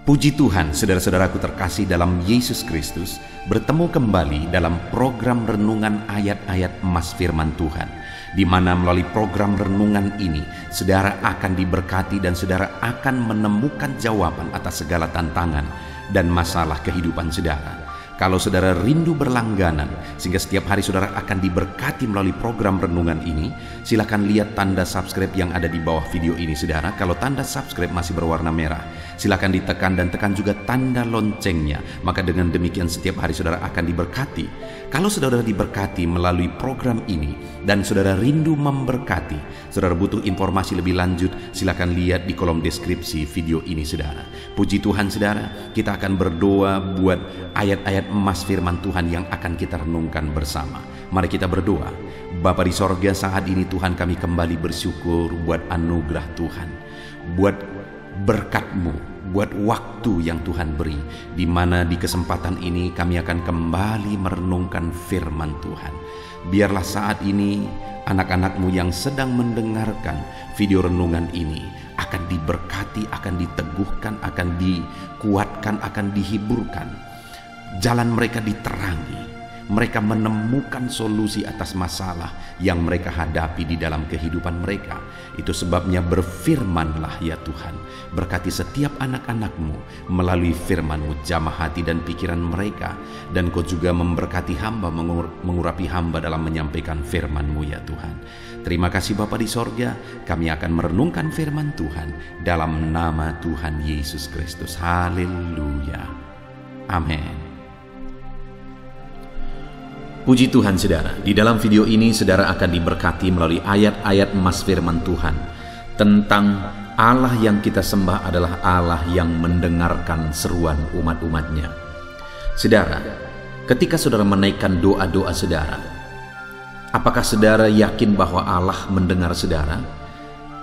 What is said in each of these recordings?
Puji Tuhan, saudara-saudaraku terkasih dalam Yesus Kristus, bertemu kembali dalam program renungan ayat-ayat emas firman Tuhan, di mana melalui program renungan ini, saudara akan diberkati dan saudara akan menemukan jawaban atas segala tantangan dan masalah kehidupan saudara. Kalau saudara rindu berlangganan sehingga setiap hari saudara akan diberkati melalui program renungan ini, silakan lihat tanda subscribe yang ada di bawah video ini saudara. Kalau tanda subscribe masih berwarna merah, silakan ditekan dan tekan juga tanda loncengnya. Maka dengan demikian setiap hari saudara akan diberkati. Kalau saudara diberkati melalui program ini dan saudara rindu memberkati, saudara butuh informasi lebih lanjut, silakan lihat di kolom deskripsi video ini saudara. Puji Tuhan saudara, kita akan berdoa buat ayat-ayat emas firman Tuhan yang akan kita renungkan bersama. Mari kita berdoa. Bapa di sorga, saat ini Tuhan kami kembali bersyukur buat anugerah Tuhan, buat berkat-Mu, buat waktu yang Tuhan beri, di mana di kesempatan ini kami akan kembali merenungkan firman Tuhan. Biarlah saat ini anak-anak-Mu yang sedang mendengarkan video renungan ini akan diberkati, akan diteguhkan, akan dikuatkan, akan dihiburkan. Jalan mereka diterangi, mereka menemukan solusi atas masalah yang mereka hadapi di dalam kehidupan mereka. Itu sebabnya berfirmanlah ya Tuhan, berkati setiap anak-anak-Mu melalui firman-Mu, jamah hati dan pikiran mereka, dan Kau juga memberkati hamba, mengurapi hamba dalam menyampaikan firman-Mu ya Tuhan. Terima kasih Bapa di sorga, kami akan merenungkan firman Tuhan dalam nama Tuhan Yesus Kristus. Haleluya. Amin. Puji Tuhan saudara, di dalam video ini saudara akan diberkati melalui ayat-ayat emas firman Tuhan tentang Allah yang kita sembah adalah Allah yang mendengarkan seruan umat-umatnya. Saudara, ketika saudara menaikkan doa-doa saudara, apakah saudara yakin bahwa Allah mendengar saudara?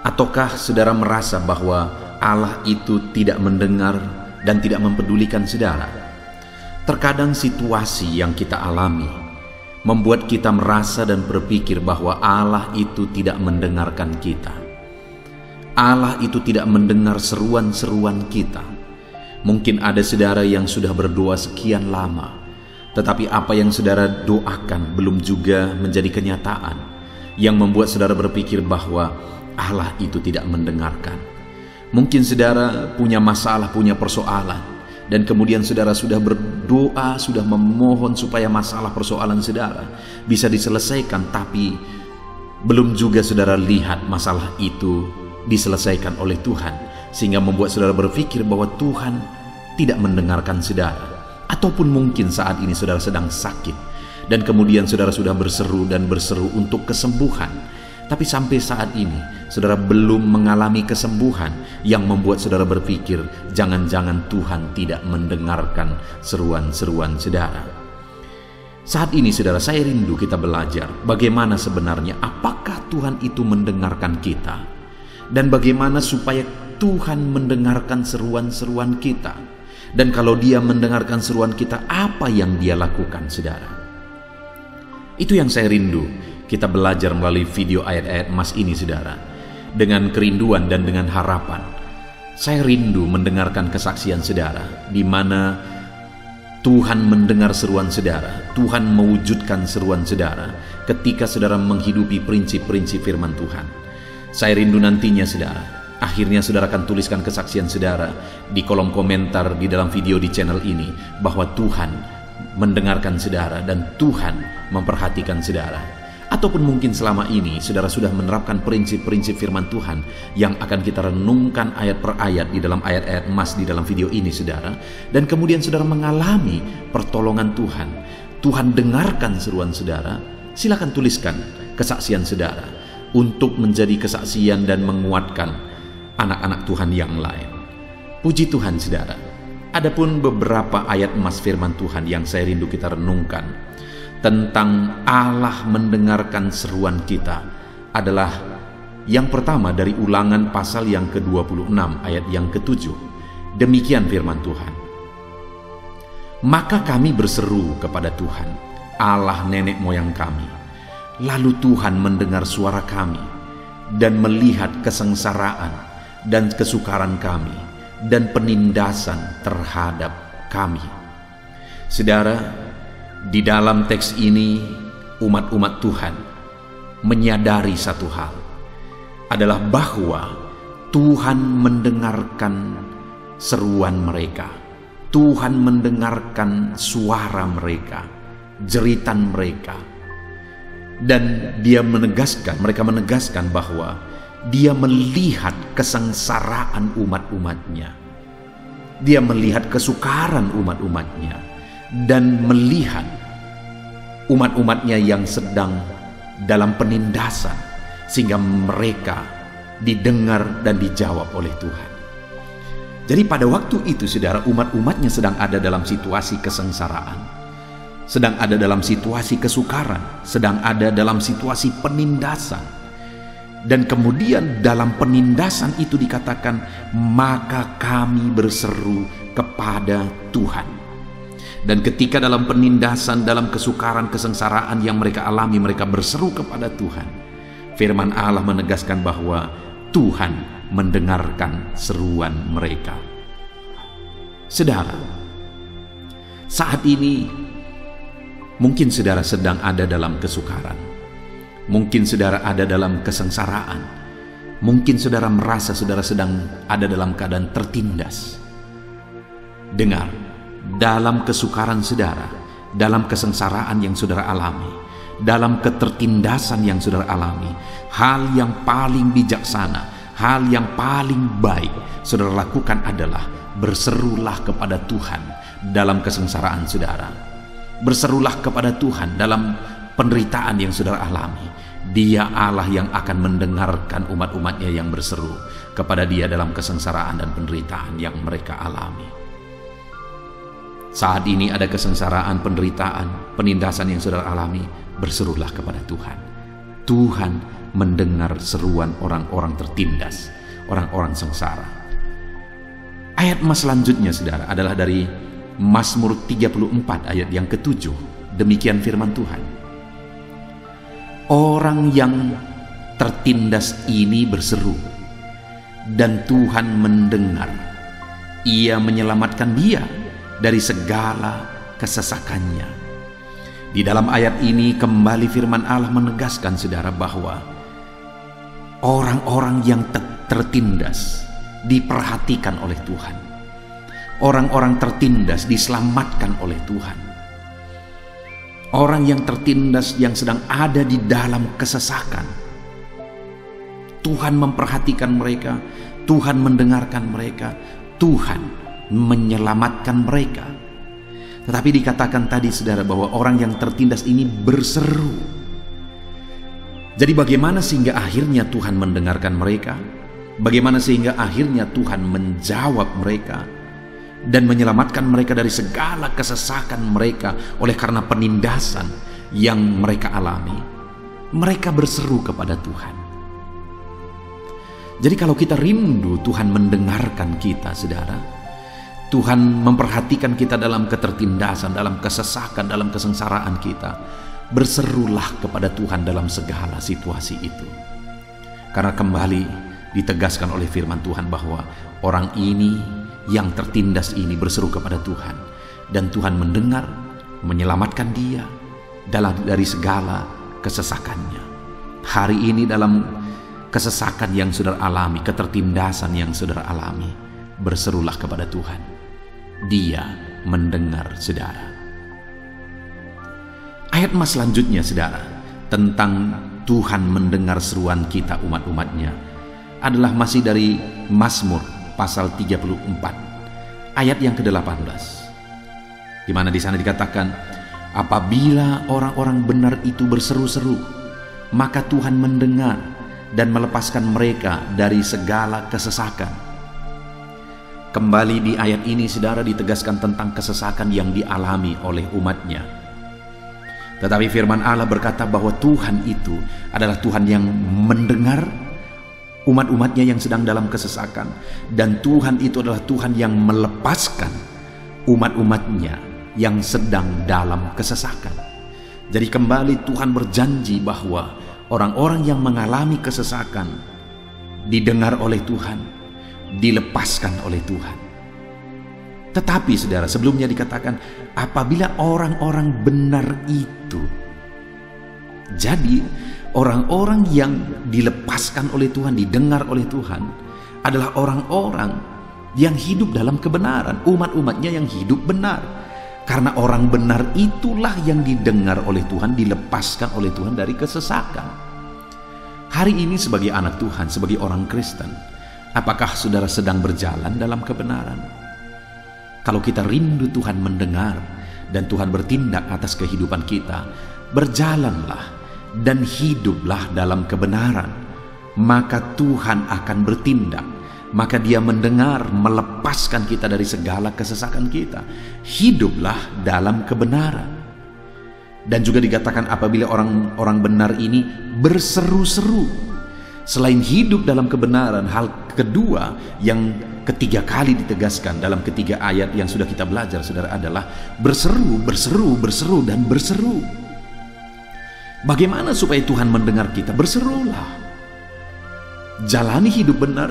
Ataukah saudara merasa bahwa Allah itu tidak mendengar dan tidak mempedulikan saudara? Terkadang situasi yang kita alami membuat kita merasa dan berpikir bahwa Allah itu tidak mendengarkan kita. Allah itu tidak mendengar seruan-seruan kita. Mungkin ada saudara yang sudah berdoa sekian lama, tetapi apa yang saudara doakan belum juga menjadi kenyataan, yang membuat saudara berpikir bahwa Allah itu tidak mendengarkan. Mungkin saudara punya masalah, punya persoalan, dan kemudian saudara sudah berdoa, sudah memohon supaya masalah persoalan saudara bisa diselesaikan, tapi belum juga saudara lihat masalah itu diselesaikan oleh Tuhan, sehingga membuat saudara berpikir bahwa Tuhan tidak mendengarkan saudara. Ataupun mungkin saat ini saudara sedang sakit, dan kemudian saudara sudah berseru dan berseru untuk kesembuhan, tapi sampai saat ini saudara belum mengalami kesembuhan, yang membuat saudara berpikir jangan-jangan Tuhan tidak mendengarkan seruan-seruan saudara. Saat ini saudara, saya rindu kita belajar bagaimana sebenarnya apakah Tuhan itu mendengarkan kita, dan bagaimana supaya Tuhan mendengarkan seruan-seruan kita, dan kalau Dia mendengarkan seruan kita, apa yang Dia lakukan saudara. Itu yang saya rindu kita belajar melalui video ayat-ayat emas ini saudara, dengan kerinduan dan dengan harapan. Saya rindu mendengarkan kesaksian saudara, di mana Tuhan mendengar seruan saudara, Tuhan mewujudkan seruan saudara ketika saudara menghidupi prinsip-prinsip firman Tuhan. Saya rindu nantinya saudara, akhirnya saudara akan tuliskan kesaksian saudara di kolom komentar di dalam video di channel ini, bahwa Tuhan mendengarkan saudara dan Tuhan memperhatikan saudara. Ataupun mungkin selama ini saudara sudah menerapkan prinsip-prinsip firman Tuhan yang akan kita renungkan ayat per ayat di dalam ayat-ayat emas di dalam video ini saudara, dan kemudian saudara mengalami pertolongan Tuhan. Tuhan dengarkan seruan saudara. Silakan tuliskan kesaksian saudara untuk menjadi kesaksian dan menguatkan anak-anak Tuhan yang lain. Puji Tuhan saudara. Adapun beberapa ayat emas firman Tuhan yang saya rindu kita renungkan tentang Allah mendengarkan seruan kita adalah yang pertama dari Ulangan pasal yang ke-26 ayat yang ke-7. Demikian firman Tuhan. Maka kami berseru kepada Tuhan, Allah nenek moyang kami. Lalu Tuhan mendengar suara kami dan melihat kesengsaraan dan kesukaran kami dan penindasan terhadap kami. Saudara, di dalam teks ini umat-umat Tuhan menyadari satu hal, adalah bahwa Tuhan mendengarkan seruan mereka. Tuhan mendengarkan suara mereka, jeritan mereka. Dan mereka menegaskan bahwa Dia melihat kesengsaraan umat-umatnya. Dia melihat kesukaran umat-umatnya dan melihat umat-umatnya yang sedang dalam penindasan, sehingga mereka didengar dan dijawab oleh Tuhan. Jadi pada waktu itu, saudara, umat-umatnya sedang ada dalam situasi kesengsaraan, sedang ada dalam situasi kesukaran, sedang ada dalam situasi penindasan. Dan kemudian dalam penindasan itu dikatakan, maka kami berseru kepada Tuhan. Dan ketika dalam penindasan, dalam kesukaran, kesengsaraan yang mereka alami, mereka berseru kepada Tuhan. Firman Allah menegaskan bahwa Tuhan mendengarkan seruan mereka. Saudara, saat ini mungkin saudara sedang ada dalam kesukaran. Mungkin saudara ada dalam kesengsaraan. Mungkin saudara merasa saudara sedang ada dalam keadaan tertindas. Dengar, dalam kesukaran saudara, dalam kesengsaraan yang saudara alami, dalam ketertindasan yang saudara alami, hal yang paling bijaksana, hal yang paling baik saudara lakukan adalah berserulah kepada Tuhan dalam kesengsaraan saudara. Berserulah kepada Tuhan dalam penderitaan yang saudara alami. Dia Allah yang akan mendengarkan umat-umatnya yang berseru kepada Dia dalam kesengsaraan dan penderitaan yang mereka alami. Saat ini ada kesengsaraan, penderitaan, penindasan yang saudara alami, berserulah kepada Tuhan. Tuhan mendengar seruan orang-orang tertindas, orang-orang sengsara. Ayat selanjutnya, saudara, adalah dari Mazmur 34 ayat yang ke-7. Demikian firman Tuhan. Orang yang tertindas ini berseru, dan Tuhan mendengar. Ia menyelamatkan dia dari segala kesesakannya. Di dalam ayat ini kembali firman Allah menegaskan, saudara, bahwa orang-orang yang tertindas diperhatikan oleh Tuhan. Orang-orang tertindas diselamatkan oleh Tuhan. Orang yang tertindas yang sedang ada di dalam kesesakan, Tuhan memperhatikan mereka, Tuhan mendengarkan mereka, Tuhan menyelamatkan mereka. Tetapi dikatakan tadi, saudara, bahwa orang yang tertindas ini berseru. Jadi bagaimana sehingga akhirnya Tuhan mendengarkan mereka? Bagaimana sehingga akhirnya Tuhan menjawab mereka dan menyelamatkan mereka dari segala kesesakan mereka oleh karena penindasan yang mereka alami? Mereka berseru kepada Tuhan. Jadi kalau kita rindu Tuhan mendengarkan kita, saudara, Tuhan memperhatikan kita dalam ketertindasan, dalam kesesakan, dalam kesengsaraan kita, berserulah kepada Tuhan dalam segala situasi itu. Karena kembali ditegaskan oleh firman Tuhan bahwa orang ini yang tertindas ini berseru kepada Tuhan, dan Tuhan mendengar, menyelamatkan dia dari segala kesesakannya. Hari ini dalam kesesakan yang saudara alami, ketertindasan yang saudara alami, berserulah kepada Tuhan. Dia mendengar saudara. Ayat selanjutnya, saudara, tentang Tuhan mendengar seruan kita umat-umatnya adalah masih dari Mazmur pasal 34 ayat yang ke-18, di mana di sana dikatakan, apabila orang-orang benar itu berseru-seru, maka Tuhan mendengar dan melepaskan mereka dari segala kesesakan. Kembali di ayat ini, saudara, ditegaskan tentang kesesakan yang dialami oleh umatnya. Tetapi firman Allah berkata bahwa Tuhan itu adalah Tuhan yang mendengar umat-umatnya yang sedang dalam kesesakan, dan Tuhan itu adalah Tuhan yang melepaskan umat-umatnya yang sedang dalam kesesakan. Jadi kembali Tuhan berjanji bahwa orang-orang yang mengalami kesesakan didengar oleh Tuhan, dilepaskan oleh Tuhan. Tetapi saudara, sebelumnya dikatakan apabila orang-orang benar itu. Jadi orang-orang yang dilepaskan oleh Tuhan, didengar oleh Tuhan adalah orang-orang yang hidup dalam kebenaran, umat-umatnya yang hidup benar. Karena orang benar itulah yang didengar oleh Tuhan, dilepaskan oleh Tuhan dari kesesakan. Hari ini sebagai anak Tuhan, sebagai orang Kristen, apakah saudara sedang berjalan dalam kebenaran? Kalau kita rindu Tuhan mendengar dan Tuhan bertindak atas kehidupan kita, berjalanlah dan hiduplah dalam kebenaran, maka Tuhan akan bertindak. Maka Dia mendengar, melepaskan kita dari segala kesesakan kita. Hiduplah dalam kebenaran. Dan juga dikatakan apabila orang-orang benar ini berseru-seru. Selain hidup dalam kebenaran, hal kedua yang ketiga kali ditegaskan dalam ketiga ayat yang sudah kita belajar, saudara, adalah berseru, berseru, berseru, dan berseru. Bagaimana supaya Tuhan mendengar kita? Berserulah. Jalani hidup benar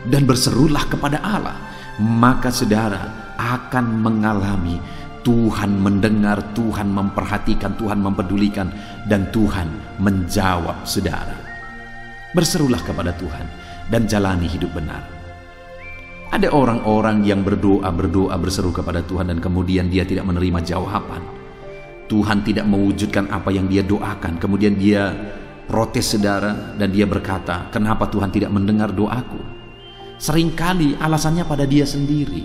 dan berserulah kepada Allah, maka saudara akan mengalami Tuhan mendengar, Tuhan memperhatikan, Tuhan mempedulikan, dan Tuhan menjawab saudara. Berserulah kepada Tuhan dan jalani hidup benar. Ada orang-orang yang berdoa berseru kepada Tuhan dan kemudian dia tidak menerima jawaban. Tuhan tidak mewujudkan apa yang dia doakan. Kemudian dia protes saudara dan dia berkata, kenapa Tuhan tidak mendengar doaku? Seringkali alasannya pada dia sendiri,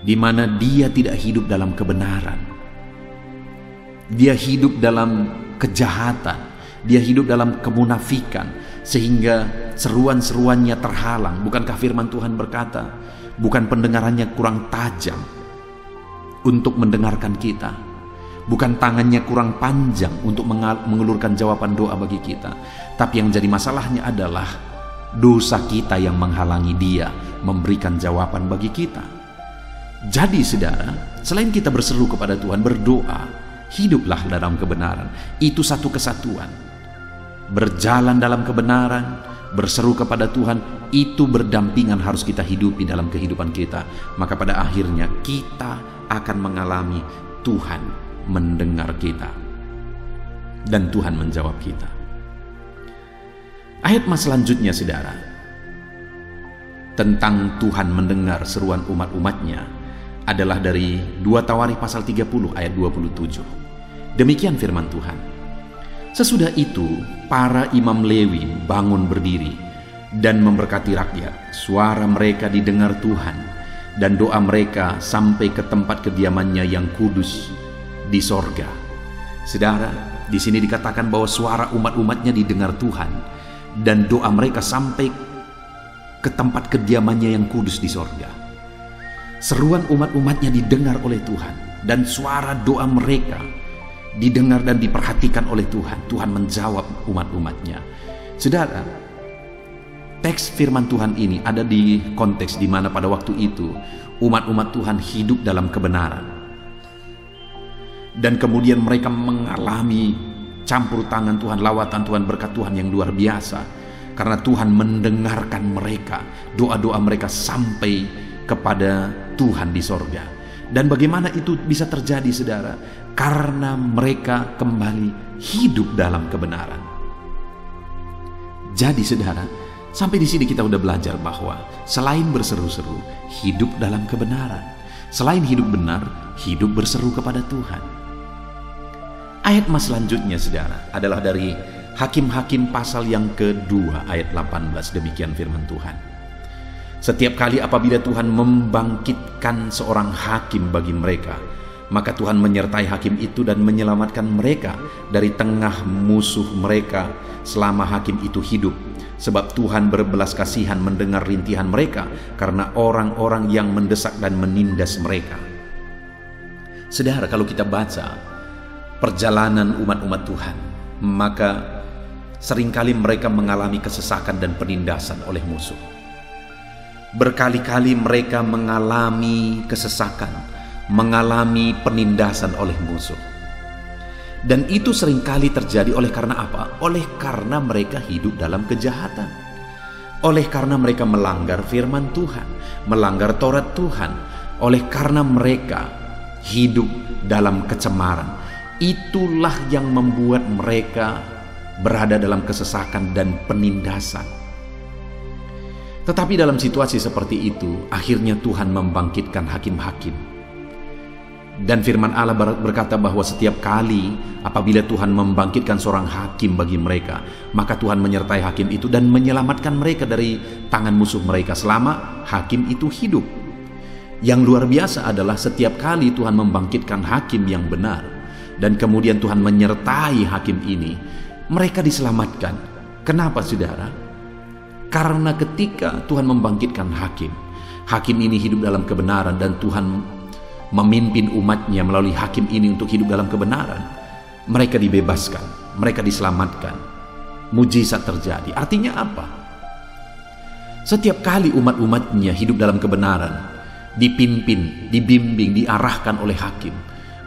di mana dia tidak hidup dalam kebenaran. Dia hidup dalam kejahatan, dia hidup dalam kemunafikan, sehingga seruan-seruannya terhalang. Bukankah firman Tuhan berkata, bukan pendengarannya kurang tajam untuk mendengarkan kita, bukan tangannya kurang panjang untuk mengulurkan jawaban doa bagi kita, tapi yang jadi masalahnya adalah dosa kita yang menghalangi Dia memberikan jawaban bagi kita. Jadi saudara, selain kita berseru kepada Tuhan, berdoa, hiduplah dalam kebenaran. Itu satu kesatuan. Berjalan dalam kebenaran, berseru kepada Tuhan, itu berdampingan harus kita hidupi dalam kehidupan kita. Maka pada akhirnya kita akan mengalami Tuhan mendengar kita dan Tuhan menjawab kita. Ayat mas selanjutnya saudara, tentang Tuhan mendengar seruan umat-umatnya adalah dari 2 Tawarikh pasal 30 ayat 27. Demikian firman Tuhan. Sesudah itu para imam Lewi bangun berdiri dan memberkati rakyat. Suara mereka didengar Tuhan dan doa mereka sampai ke tempat kediamannya yang kudus di sorga. Saudara, di sini dikatakan bahwa suara umat-umatnya didengar Tuhan dan doa mereka sampai ke tempat kediamannya yang kudus di sorga. Seruan umat-umatnya didengar oleh Tuhan dan suara doa mereka didengar dan diperhatikan oleh Tuhan. Tuhan menjawab umat-umatnya. Saudara, teks firman Tuhan ini ada di konteks di mana pada waktu itu umat-umat Tuhan hidup dalam kebenaran. Dan kemudian mereka mengalami campur tangan Tuhan, lawatan Tuhan, berkat Tuhan yang luar biasa. Karena Tuhan mendengarkan mereka, doa-doa mereka sampai kepada Tuhan di sorga. Dan bagaimana itu bisa terjadi saudara? Karena mereka kembali hidup dalam kebenaran. Jadi saudara, sampai di sini kita udah belajar bahwa selain berseru-seru, hidup dalam kebenaran. Selain hidup benar, hidup berseru kepada Tuhan. Ayat mas selanjutnya saudara adalah dari Hakim-Hakim pasal yang kedua ayat 18. Demikian firman Tuhan. Setiap kali apabila Tuhan membangkitkan seorang hakim bagi mereka, maka Tuhan menyertai hakim itu dan menyelamatkan mereka dari tengah musuh mereka selama hakim itu hidup. Sebab Tuhan berbelas kasihan mendengar rintihan mereka karena orang-orang yang mendesak dan menindas mereka. Saudara, kalau kita baca perjalanan umat-umat Tuhan, maka seringkali mereka mengalami kesesakan dan penindasan oleh musuh. Berkali-kali mereka mengalami kesesakan, mengalami penindasan oleh musuh. Dan itu seringkali terjadi oleh karena apa? Oleh karena mereka hidup dalam kejahatan. oleh karena mereka melanggar firman Tuhan, melanggar Taurat Tuhan, oleh karena mereka hidup dalam kecemaran. Itulah yang membuat mereka berada dalam kesesakan dan penindasan. Tetapi dalam situasi seperti itu, akhirnya Tuhan membangkitkan hakim-hakim. Dan firman Allah berkata bahwa setiap kali apabila Tuhan membangkitkan seorang hakim bagi mereka, maka Tuhan menyertai hakim itu dan menyelamatkan mereka dari tangan musuh mereka selama hakim itu hidup. Yang luar biasa adalah setiap kali Tuhan membangkitkan hakim yang benar, dan kemudian Tuhan menyertai hakim ini, mereka diselamatkan. Kenapa, saudara? Karena ketika Tuhan membangkitkan hakim ini hidup dalam kebenaran, dan Tuhan memimpin umatnya melalui hakim ini untuk hidup dalam kebenaran, mereka dibebaskan, mereka diselamatkan, mujizat terjadi. Artinya apa? Setiap kali umat-umatnya hidup dalam kebenaran, dipimpin, dibimbing, diarahkan oleh hakim,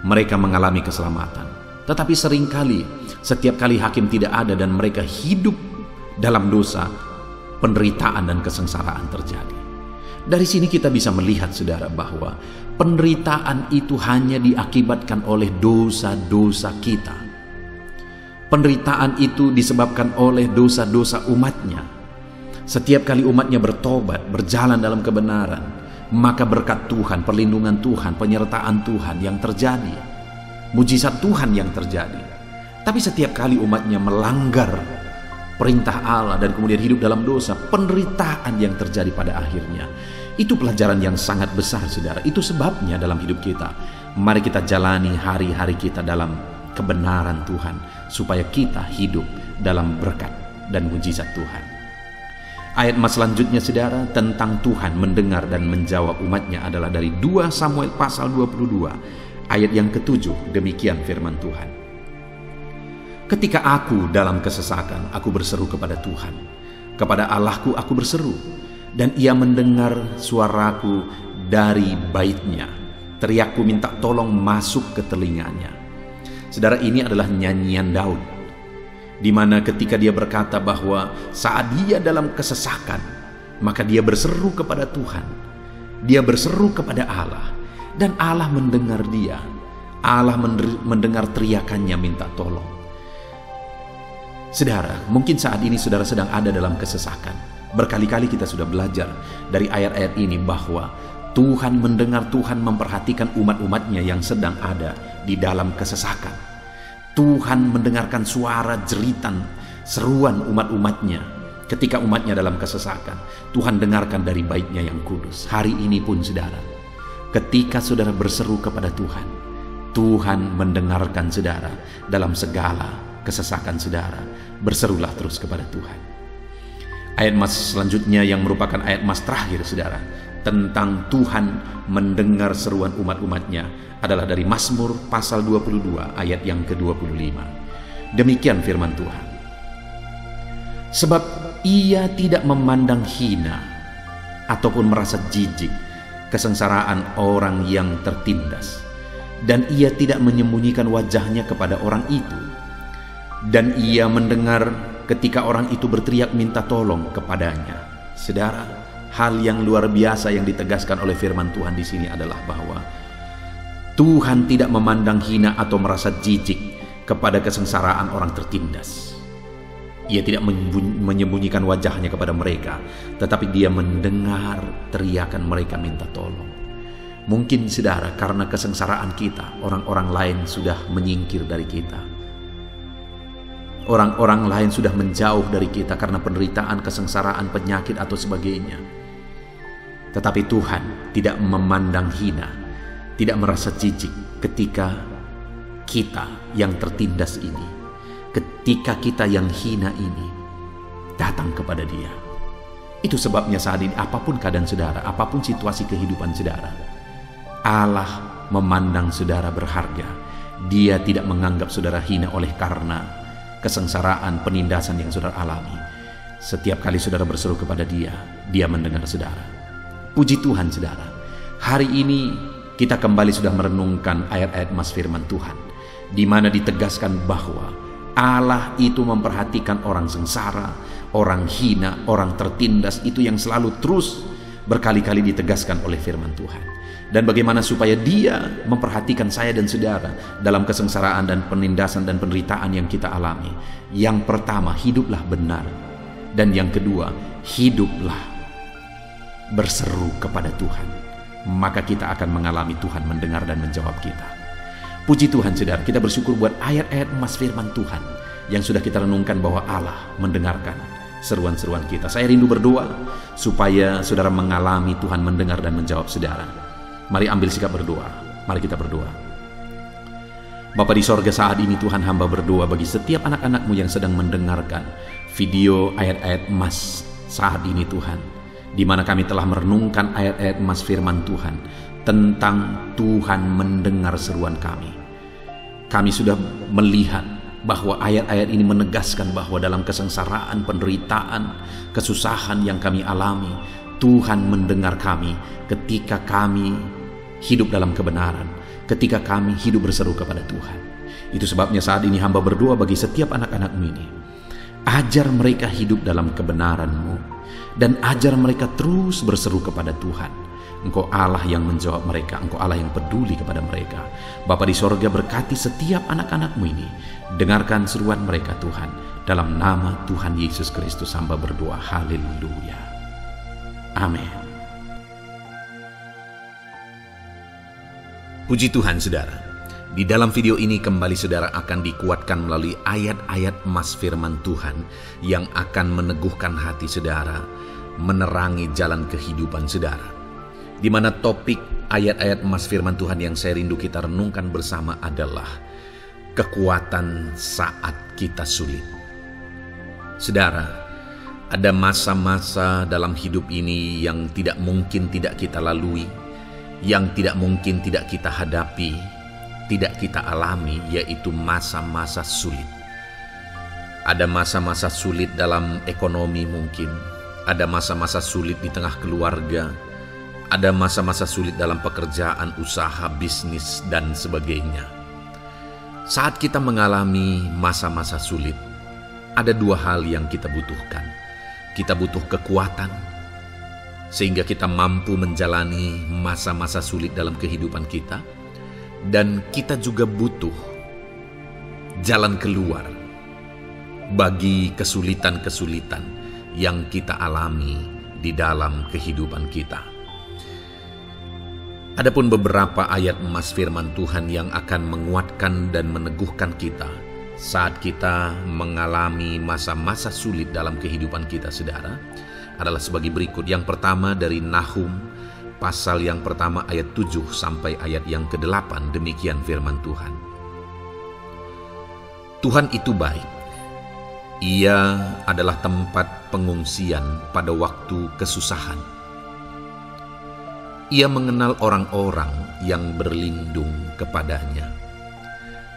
mereka mengalami keselamatan. Tetapi seringkali setiap kali hakim tidak ada dan mereka hidup dalam dosa, penderitaan dan kesengsaraan terjadi. Dari sini kita bisa melihat, saudara, bahwa penderitaan itu hanya diakibatkan oleh dosa-dosa kita. Penderitaan itu disebabkan oleh dosa-dosa umatnya. Setiap kali umatnya bertobat, berjalan dalam kebenaran, maka berkat Tuhan, perlindungan Tuhan, penyertaan Tuhan yang terjadi, mujizat Tuhan yang terjadi. Tapi setiap kali umatnya melanggar perintah Allah dan kemudian hidup dalam dosa, penderitaan yang terjadi pada akhirnya. Itu pelajaran yang sangat besar, saudara. Itu sebabnya dalam hidup kita, mari kita jalani hari-hari kita dalam kebenaran Tuhan, supaya kita hidup dalam berkat dan mujizat Tuhan. Ayat mas selanjutnya, saudara, tentang Tuhan mendengar dan menjawab umatnya adalah dari 2 Samuel pasal 22 ayat yang ke-7. Demikian firman Tuhan. Ketika aku dalam kesesakan, aku berseru kepada Tuhan. Kepada Allahku aku berseru, dan ia mendengar suaraku dari baitnya. Teriakku minta tolong masuk ke telinganya. Saudara, ini adalah nyanyian Daud, di mana ketika dia berkata bahwa saat dia dalam kesesakan, maka dia berseru kepada Tuhan. Dia berseru kepada Allah, dan Allah mendengar dia. Allah mendengar teriakannya minta tolong. Saudara, mungkin saat ini saudara sedang ada dalam kesesakan. Berkali-kali kita sudah belajar dari ayat-ayat ini bahwa Tuhan mendengar, Tuhan memperhatikan umat-umatnya yang sedang ada di dalam kesesakan. Tuhan mendengarkan suara jeritan, seruan umat-umatnya ketika umatnya dalam kesesakan. Tuhan dengarkan dari baitnya yang kudus. Hari ini pun, saudara, ketika saudara berseru kepada Tuhan, Tuhan mendengarkan saudara dalam segala kesesakan saudara. Berserulah terus kepada Tuhan. Ayat mas selanjutnya yang merupakan ayat mas terakhir, saudara, tentang Tuhan mendengar seruan umat-umatnya adalah dari Mazmur pasal 22 ayat yang ke-25. Demikian firman Tuhan. Sebab ia tidak memandang hina ataupun merasa jijik kesengsaraan orang yang tertindas, dan ia tidak menyembunyikan wajahnya kepada orang itu. Dan ia mendengar ketika orang itu berteriak minta tolong kepadanya. Saudara, hal yang luar biasa yang ditegaskan oleh firman Tuhan di sini adalah bahwa Tuhan tidak memandang hina atau merasa jijik kepada kesengsaraan orang tertindas. Ia tidak menyembunyikan wajahnya kepada mereka, tetapi dia mendengar teriakan mereka minta tolong. Mungkin, saudara, karena kesengsaraan kita, orang-orang lain sudah menyingkir dari kita. Orang-orang lain sudah menjauh dari kita karena penderitaan, kesengsaraan, penyakit atau sebagainya. Tetapi Tuhan tidak memandang hina, tidak merasa jijik ketika kita yang tertindas ini, ketika kita yang hina ini datang kepada Dia. Itu sebabnya saat ini apapun keadaan saudara, apapun situasi kehidupan saudara, Allah memandang saudara berharga. Dia tidak menganggap saudara hina oleh karena kesengsaraan, penindasan yang saudara alami. Setiap kali saudara berseru kepada Dia, Dia mendengar saudara. Puji Tuhan, saudara. Hari ini kita kembali sudah merenungkan ayat-ayat mas firman Tuhan, di mana ditegaskan bahwa Allah itu memperhatikan orang sengsara, orang hina, orang tertindas. Itu yang selalu terus berkali-kali ditegaskan oleh firman Tuhan. Dan bagaimana supaya Dia memperhatikan saya dan saudara dalam kesengsaraan dan penindasan dan penderitaan yang kita alami. Yang pertama, hiduplah benar. Dan yang kedua, hiduplah berseru kepada Tuhan. Maka kita akan mengalami Tuhan mendengar dan menjawab kita. Puji Tuhan saudara, kita bersyukur buat ayat-ayat emas firman Tuhan yang sudah kita renungkan bahwa Allah mendengarkan seruan-seruan kita. Saya rindu berdoa supaya saudara mengalami Tuhan mendengar dan menjawab saudara. Mari ambil sikap berdoa. Mari kita berdoa. Bapa di sorga, saat ini Tuhan, hamba berdoa bagi setiap anak-anak-Mu yang sedang mendengarkan video ayat-ayat emas saat ini Tuhan, di mana kami telah merenungkan ayat-ayat emas firman Tuhan tentang Tuhan mendengar seruan kami. Kami sudah melihat bahwa ayat-ayat ini menegaskan bahwa dalam kesengsaraan, penderitaan, kesusahan yang kami alami, Tuhan mendengar kami ketika kami hidup dalam kebenaran, ketika kami hidup berseru kepada Tuhan. Itu sebabnya saat ini hamba berdoa bagi setiap anak-anak-Mu ini. Ajar mereka hidup dalam kebenaran-Mu, dan ajar mereka terus berseru kepada Tuhan. Engkau Allah yang menjawab mereka, Engkau Allah yang peduli kepada mereka. Bapa di sorga, berkati setiap anak-anak-Mu ini. Dengarkan seruan mereka Tuhan. Dalam nama Tuhan Yesus Kristus hamba berdoa. Haleluya. Amin. Puji Tuhan saudara. Di dalam video ini kembali saudara akan dikuatkan melalui ayat-ayat emas firman Tuhan yang akan meneguhkan hati saudara, menerangi jalan kehidupan saudara. Di mana topik ayat-ayat emas firman Tuhan yang saya rindu kita renungkan bersama adalah kekuatan saat kita sulit. Saudara, ada masa-masa dalam hidup ini yang tidak mungkin tidak kita lalui, yang tidak mungkin tidak kita hadapi, tidak kita alami, yaitu masa-masa sulit. Ada masa-masa sulit dalam ekonomi mungkin, ada masa-masa sulit di tengah keluarga, ada masa-masa sulit dalam pekerjaan, usaha, bisnis, dan sebagainya. Saat kita mengalami masa-masa sulit, ada dua hal yang kita butuhkan. Kita butuh kekuatan, sehingga kita mampu menjalani masa-masa sulit dalam kehidupan kita. Dan kita juga butuh jalan keluar bagi kesulitan-kesulitan yang kita alami di dalam kehidupan kita. Adapun beberapa ayat emas firman Tuhan yang akan menguatkan dan meneguhkan kita saat kita mengalami masa-masa sulit dalam kehidupan kita saudara, adalah sebagai berikut. Yang pertama dari Nahum pasal yang pertama ayat 7 sampai ayat yang ke-8. Demikian firman Tuhan. Tuhan itu baik. Ia adalah tempat pengungsian pada waktu kesusahan. Ia mengenal orang-orang yang berlindung kepadanya.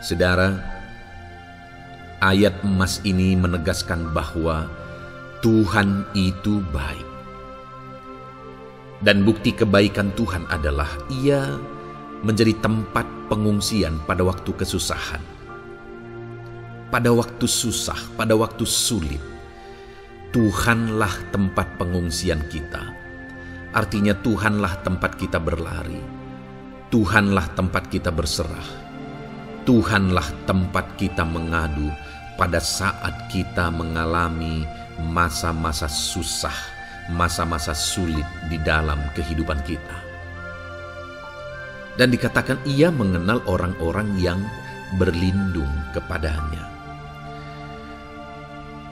Saudara, ayat emas ini menegaskan bahwa Tuhan itu baik. Dan bukti kebaikan Tuhan adalah Ia menjadi tempat pengungsian pada waktu kesusahan. Pada waktu susah, pada waktu sulit, Tuhanlah tempat pengungsian kita. Artinya Tuhanlah tempat kita berlari, Tuhanlah tempat kita berserah, Tuhanlah tempat kita mengadu pada saat kita mengalami masa-masa susah, masa-masa sulit di dalam kehidupan kita. Dan dikatakan Ia mengenal orang-orang yang berlindung kepadanya.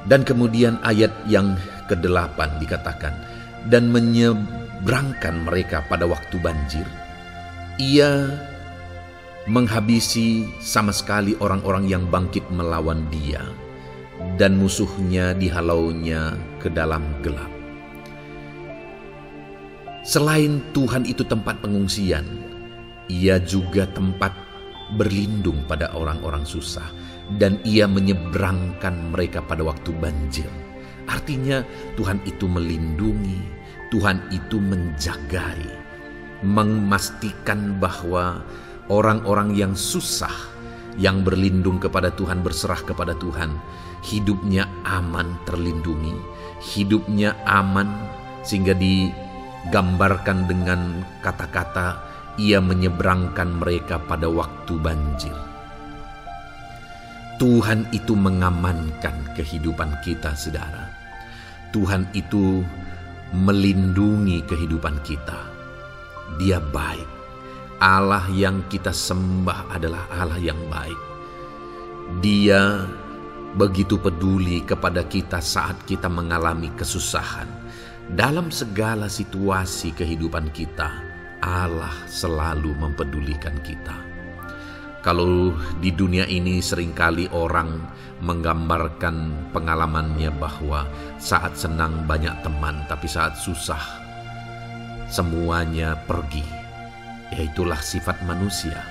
Dan kemudian ayat yang ke-8 dikatakan, dan menyeberangkan mereka pada waktu banjir. Ia menghabisi sama sekali orang-orang yang bangkit melawan Dia, dan musuhnya dihalaunya ke dalam gelap. Selain Tuhan itu tempat pengungsian, Ia juga tempat berlindung pada orang-orang susah, dan Ia menyeberangkan mereka pada waktu banjir. Artinya Tuhan itu melindungi, Tuhan itu menjagai, memastikan bahwa orang-orang yang susah, yang berlindung kepada Tuhan, berserah kepada Tuhan, hidupnya aman, terlindungi, hidupnya aman, sehingga digambarkan dengan kata-kata ia menyeberangkan mereka pada waktu banjir. Tuhan itu mengamankan kehidupan kita, saudara. Tuhan itu melindungi kehidupan kita. Dia baik. Allah yang kita sembah adalah Allah yang baik. Dia begitu peduli kepada kita saat kita mengalami kesusahan. Dalam segala situasi kehidupan kita, Allah selalu mempedulikan kita. Kalau di dunia ini seringkali orang menggambarkan pengalamannya bahwa saat senang banyak teman, tapi saat susah semuanya pergi. Ya, itulah sifat manusia.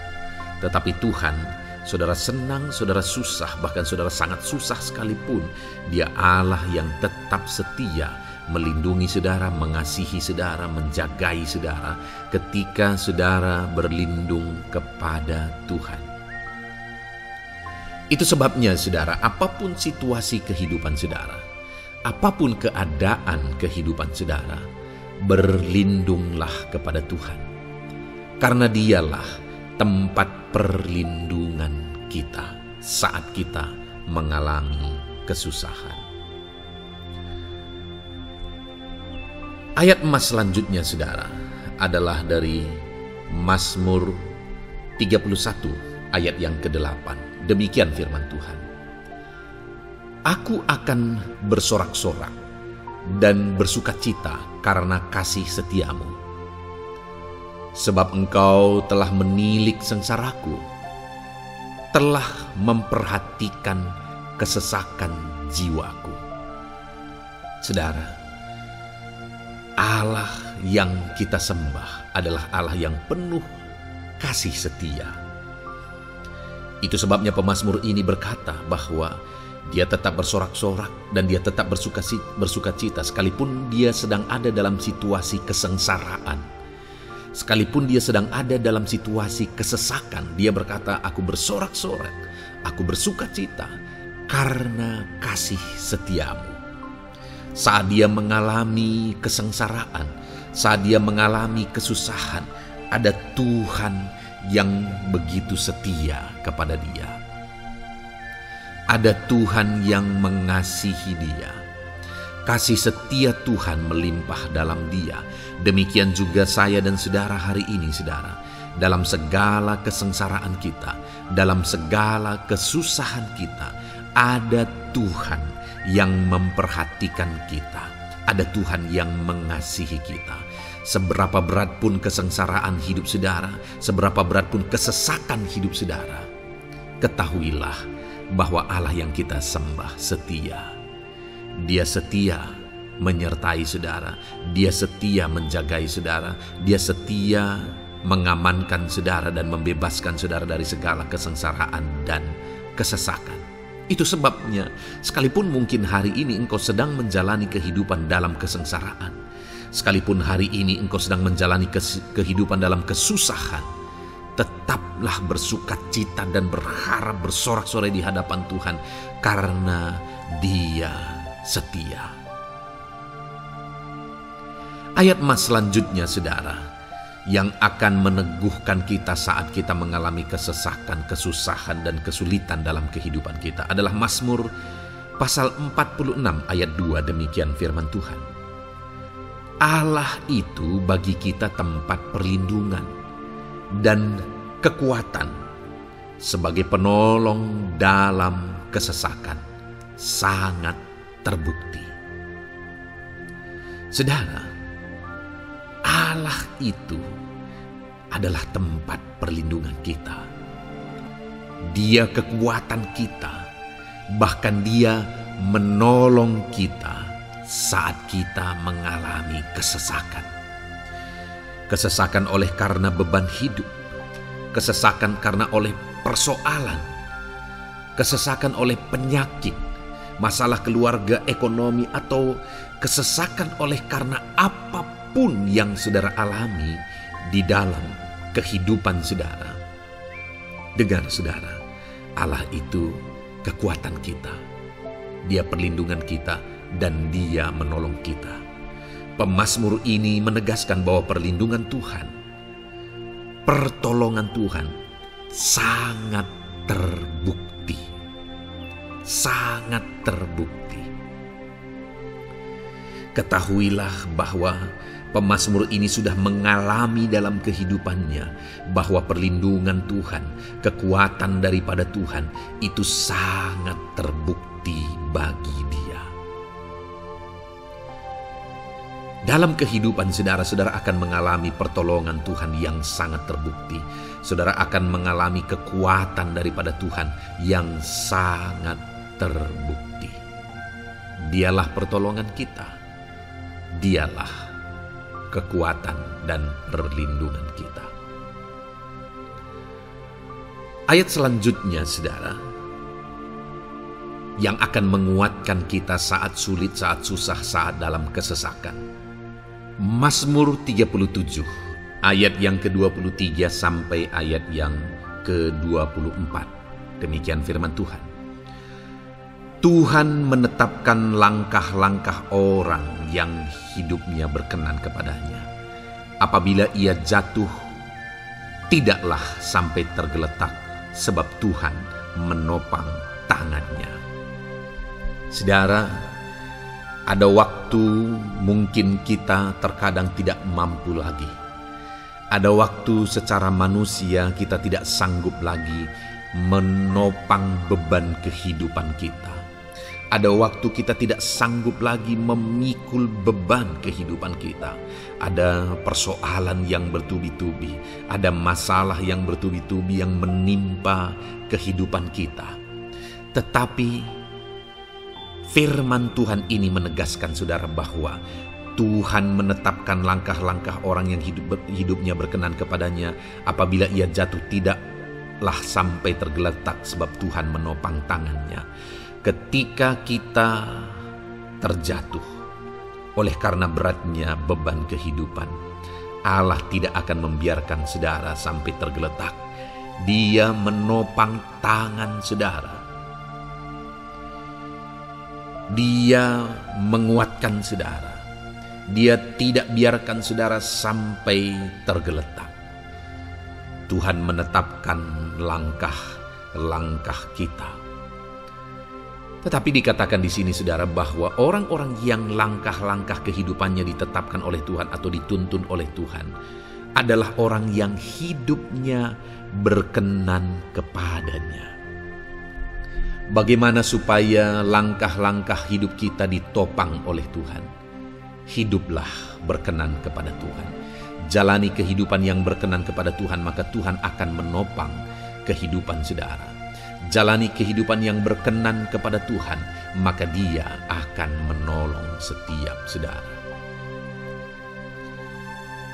Tetapi Tuhan, saudara senang, saudara susah, bahkan saudara sangat susah sekalipun, Dia Allah yang tetap setia, melindungi saudara, mengasihi saudara, menjagai saudara ketika saudara berlindung kepada Tuhan. Itu sebabnya saudara, apapun situasi kehidupan saudara, apapun keadaan kehidupan saudara, berlindunglah kepada Tuhan. Karena Dialah tempat perlindungan kita saat kita mengalami kesusahan. Ayat emas selanjutnya saudara adalah dari Mazmur 31 ayat yang ke-8. Demikian firman Tuhan. Aku akan bersorak-sorak dan bersukacita karena kasih setiamu. Sebab engkau telah menilik sengsaraku, telah memperhatikan kesesakan jiwaku. Saudara, Allah yang kita sembah adalah Allah yang penuh kasih setia. Itu sebabnya pemazmur ini berkata bahwa dia tetap bersorak-sorak dan dia tetap bersukacita sekalipun dia sedang ada dalam situasi kesengsaraan. Sekalipun dia sedang ada dalam situasi kesesakan, dia berkata, aku bersorak-sorak, aku bersukacita karena kasih setiamu. Saat dia mengalami kesengsaraan, saat dia mengalami kesusahan, ada Tuhan yang begitu setia kepada dia. Ada Tuhan yang mengasihi dia. Kasih setia Tuhan melimpah dalam dia. Demikian juga saya dan saudara hari ini, saudara. Dalam segala kesengsaraan kita, dalam segala kesusahan kita, ada Tuhan yang memperhatikan kita. Ada Tuhan yang mengasihi kita. Seberapa berat pun kesengsaraan hidup saudara, seberapa berat pun kesesakan hidup saudara, ketahuilah bahwa Allah yang kita sembah setia. Dia setia menyertai saudara, Dia setia menjagai saudara, Dia setia mengamankan saudara dan membebaskan saudara dari segala kesengsaraan dan kesesakan. Itu sebabnya sekalipun mungkin hari ini engkau sedang menjalani kehidupan dalam kesengsaraan, sekalipun hari ini engkau sedang menjalani kehidupan dalam kesusahan, tetaplah bersukacita dan berharap, bersorak-sorai di hadapan Tuhan karena Dia setia. Ayat emas selanjutnya saudara, yang akan meneguhkan kita saat kita mengalami kesesakan, kesusahan dan kesulitan dalam kehidupan kita adalah Mazmur pasal 46 ayat 2. Demikian firman Tuhan. Allah itu bagi kita tempat perlindungan dan kekuatan sebagai penolong dalam kesesakan, sangat terbukti. Saudara, Allah itu adalah tempat perlindungan kita. Dia kekuatan kita, bahkan Dia menolong kita saat kita mengalami kesesakan. Kesesakan oleh karena beban hidup, kesesakan karena oleh persoalan, kesesakan oleh penyakit, masalah keluarga, ekonomi, atau kesesakan oleh karena apapun yang saudara alami di dalam kehidupan saudara. Dengar saudara, Allah itu kekuatan kita. Dia perlindungan kita dan Dia menolong kita. Pemazmur ini menegaskan bahwa perlindungan Tuhan, pertolongan Tuhan sangat terbukti. Sangat terbukti. Ketahuilah bahwa pemazmur ini sudah mengalami dalam kehidupannya bahwa perlindungan Tuhan, kekuatan daripada Tuhan itu sangat terbukti bagi dia. Dalam kehidupan saudara-saudara akan mengalami pertolongan Tuhan yang sangat terbukti. Saudara akan mengalami kekuatan daripada Tuhan yang sangat terbukti. Dialah pertolongan kita. Dialah kekuatan dan perlindungan kita. Ayat selanjutnya, saudara, yang akan menguatkan kita saat sulit, saat susah, saat dalam kesesakan. Mazmur 37, ayat yang ke-23 sampai ayat yang ke-24. Demikian firman Tuhan. Tuhan menetapkan langkah-langkah orang yang hidupnya berkenan kepadanya. Apabila ia jatuh, tidaklah sampai tergeletak, sebab Tuhan menopang tangannya. Saudara, ada waktu mungkin kita terkadang tidak mampu lagi. Ada waktu secara manusia kita tidak sanggup lagi menopang beban kehidupan kita. Ada waktu kita tidak sanggup lagi memikul beban kehidupan kita. Ada persoalan yang bertubi-tubi, ada masalah yang bertubi-tubi yang menimpa kehidupan kita. Tetapi firman Tuhan ini menegaskan saudara bahwa Tuhan menetapkan langkah-langkah orang yang hidupnya berkenan kepadanya. Apabila ia jatuh, tidaklah sampai tergeletak, sebab Tuhan menopang tangannya. Ketika kita terjatuh oleh karena beratnya beban kehidupan, Allah tidak akan membiarkan saudara sampai tergeletak. Dia menopang tangan saudara. Dia menguatkan saudara. Dia tidak biarkan saudara sampai tergeletak. Tuhan menetapkan langkah-langkah kita. Tetapi dikatakan di sini saudara bahwa orang-orang yang langkah-langkah kehidupannya ditetapkan oleh Tuhan atau dituntun oleh Tuhan adalah orang yang hidupnya berkenan kepadanya. Bagaimana supaya langkah-langkah hidup kita ditopang oleh Tuhan? Hiduplah berkenan kepada Tuhan. Jalani kehidupan yang berkenan kepada Tuhan, maka Tuhan akan menopang kehidupan saudara. Jalani kehidupan yang berkenan kepada Tuhan, maka Dia akan menolong setiap saudara.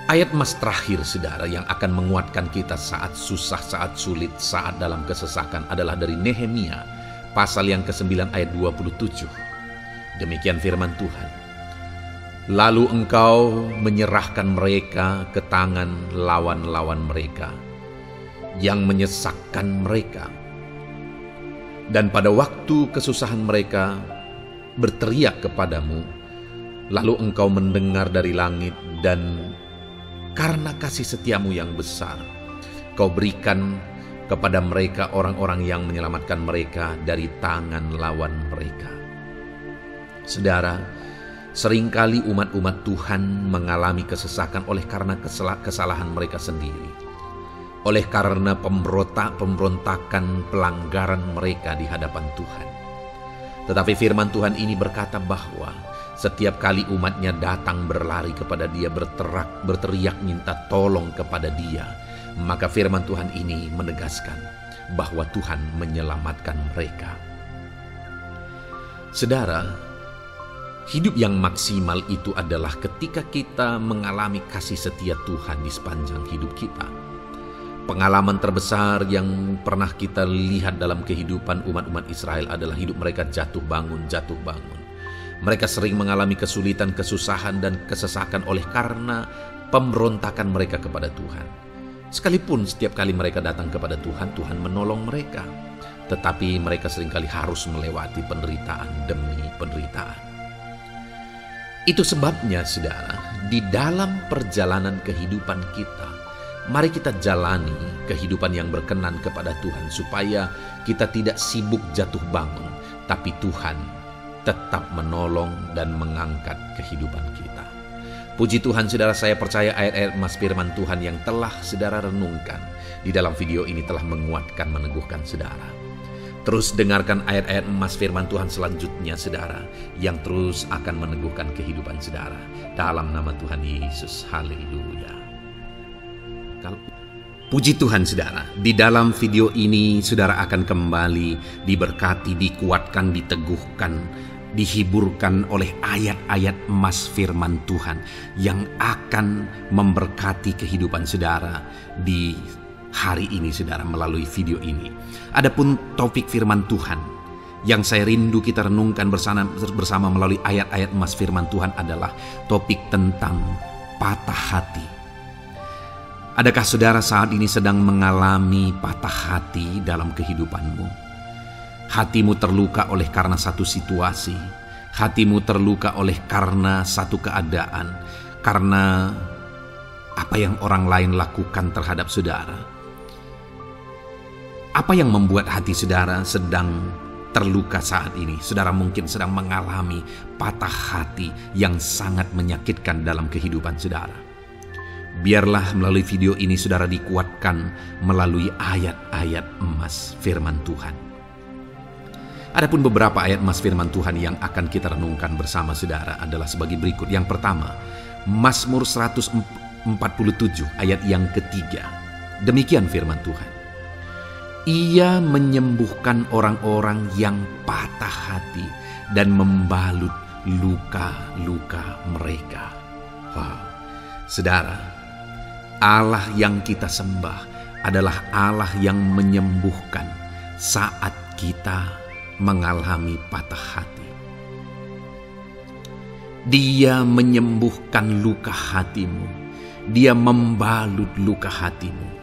Ayat mas terakhir saudara yang akan menguatkan kita saat susah, saat sulit, saat dalam kesesakan adalah dari Nehemia pasal yang ke-9 ayat 27. Demikian firman Tuhan. Lalu engkau menyerahkan mereka ke tangan lawan-lawan mereka yang menyesakkan mereka. Dan pada waktu kesusahan mereka berteriak kepadamu, lalu engkau mendengar dari langit, dan karena kasih setiamu yang besar, kau berikan kepada mereka orang-orang yang menyelamatkan mereka dari tangan lawan mereka. Saudara, seringkali umat-umat Tuhan mengalami kesesakan oleh karena kesalahan mereka sendiri. Oleh karena pemberontakan, pelanggaran mereka di hadapan Tuhan. Tetapi firman Tuhan ini berkata bahwa setiap kali umatnya datang berlari kepada Dia, berteriak minta tolong kepada Dia, maka firman Tuhan ini menegaskan bahwa Tuhan menyelamatkan mereka. Saudara, hidup yang maksimal itu adalah ketika kita mengalami kasih setia Tuhan di sepanjang hidup kita. Pengalaman terbesar yang pernah kita lihat dalam kehidupan umat-umat Israel adalah hidup mereka jatuh bangun. Mereka sering mengalami kesulitan, kesusahan, dan kesesakan oleh karena pemberontakan mereka kepada Tuhan. Sekalipun setiap kali mereka datang kepada Tuhan, Tuhan menolong mereka. tetapi mereka seringkali harus melewati penderitaan demi penderitaan. Itu sebabnya, saudara, di dalam perjalanan kehidupan kita, mari kita jalani kehidupan yang berkenan kepada Tuhan, supaya kita tidak sibuk jatuh bangun, tapi Tuhan tetap menolong dan mengangkat kehidupan kita. Puji Tuhan, saudara, saya percaya ayat-ayat emas firman Tuhan yang telah saudara renungkan di dalam video ini telah menguatkan, meneguhkan saudara. Terus dengarkan ayat-ayat emas firman Tuhan selanjutnya, saudara, yang terus akan meneguhkan kehidupan saudara. Dalam nama Tuhan Yesus, haleluya. Puji Tuhan, saudara, di dalam video ini saudara akan kembali diberkati, dikuatkan, diteguhkan, dihiburkan oleh ayat-ayat emas firman Tuhan yang akan memberkati kehidupan saudara di hari ini, saudara, melalui video ini. Adapun topik firman Tuhan yang saya rindu kita renungkan bersama melalui ayat-ayat emas firman Tuhan adalah topik tentang patah hati. Adakah saudara saat ini sedang mengalami patah hati dalam kehidupanmu? Hatimu terluka oleh karena satu situasi, hatimu terluka oleh karena satu keadaan, karena apa yang orang lain lakukan terhadap saudara. Apa yang membuat hati saudara sedang terluka saat ini? Saudara mungkin sedang mengalami patah hati yang sangat menyakitkan dalam kehidupan saudara. Biarlah melalui video ini saudara dikuatkan melalui ayat-ayat emas firman Tuhan. Adapun beberapa ayat emas firman Tuhan yang akan kita renungkan bersama saudara adalah sebagai berikut. Yang pertama, Mazmur 147 ayat yang ketiga. Demikian firman Tuhan. Ia menyembuhkan orang-orang yang patah hati dan membalut luka-luka mereka. Wow. Saudara, Allah yang kita sembah adalah Allah yang menyembuhkan saat kita mengalami patah hati. Dia menyembuhkan luka hatimu. Dia membalut luka hatimu.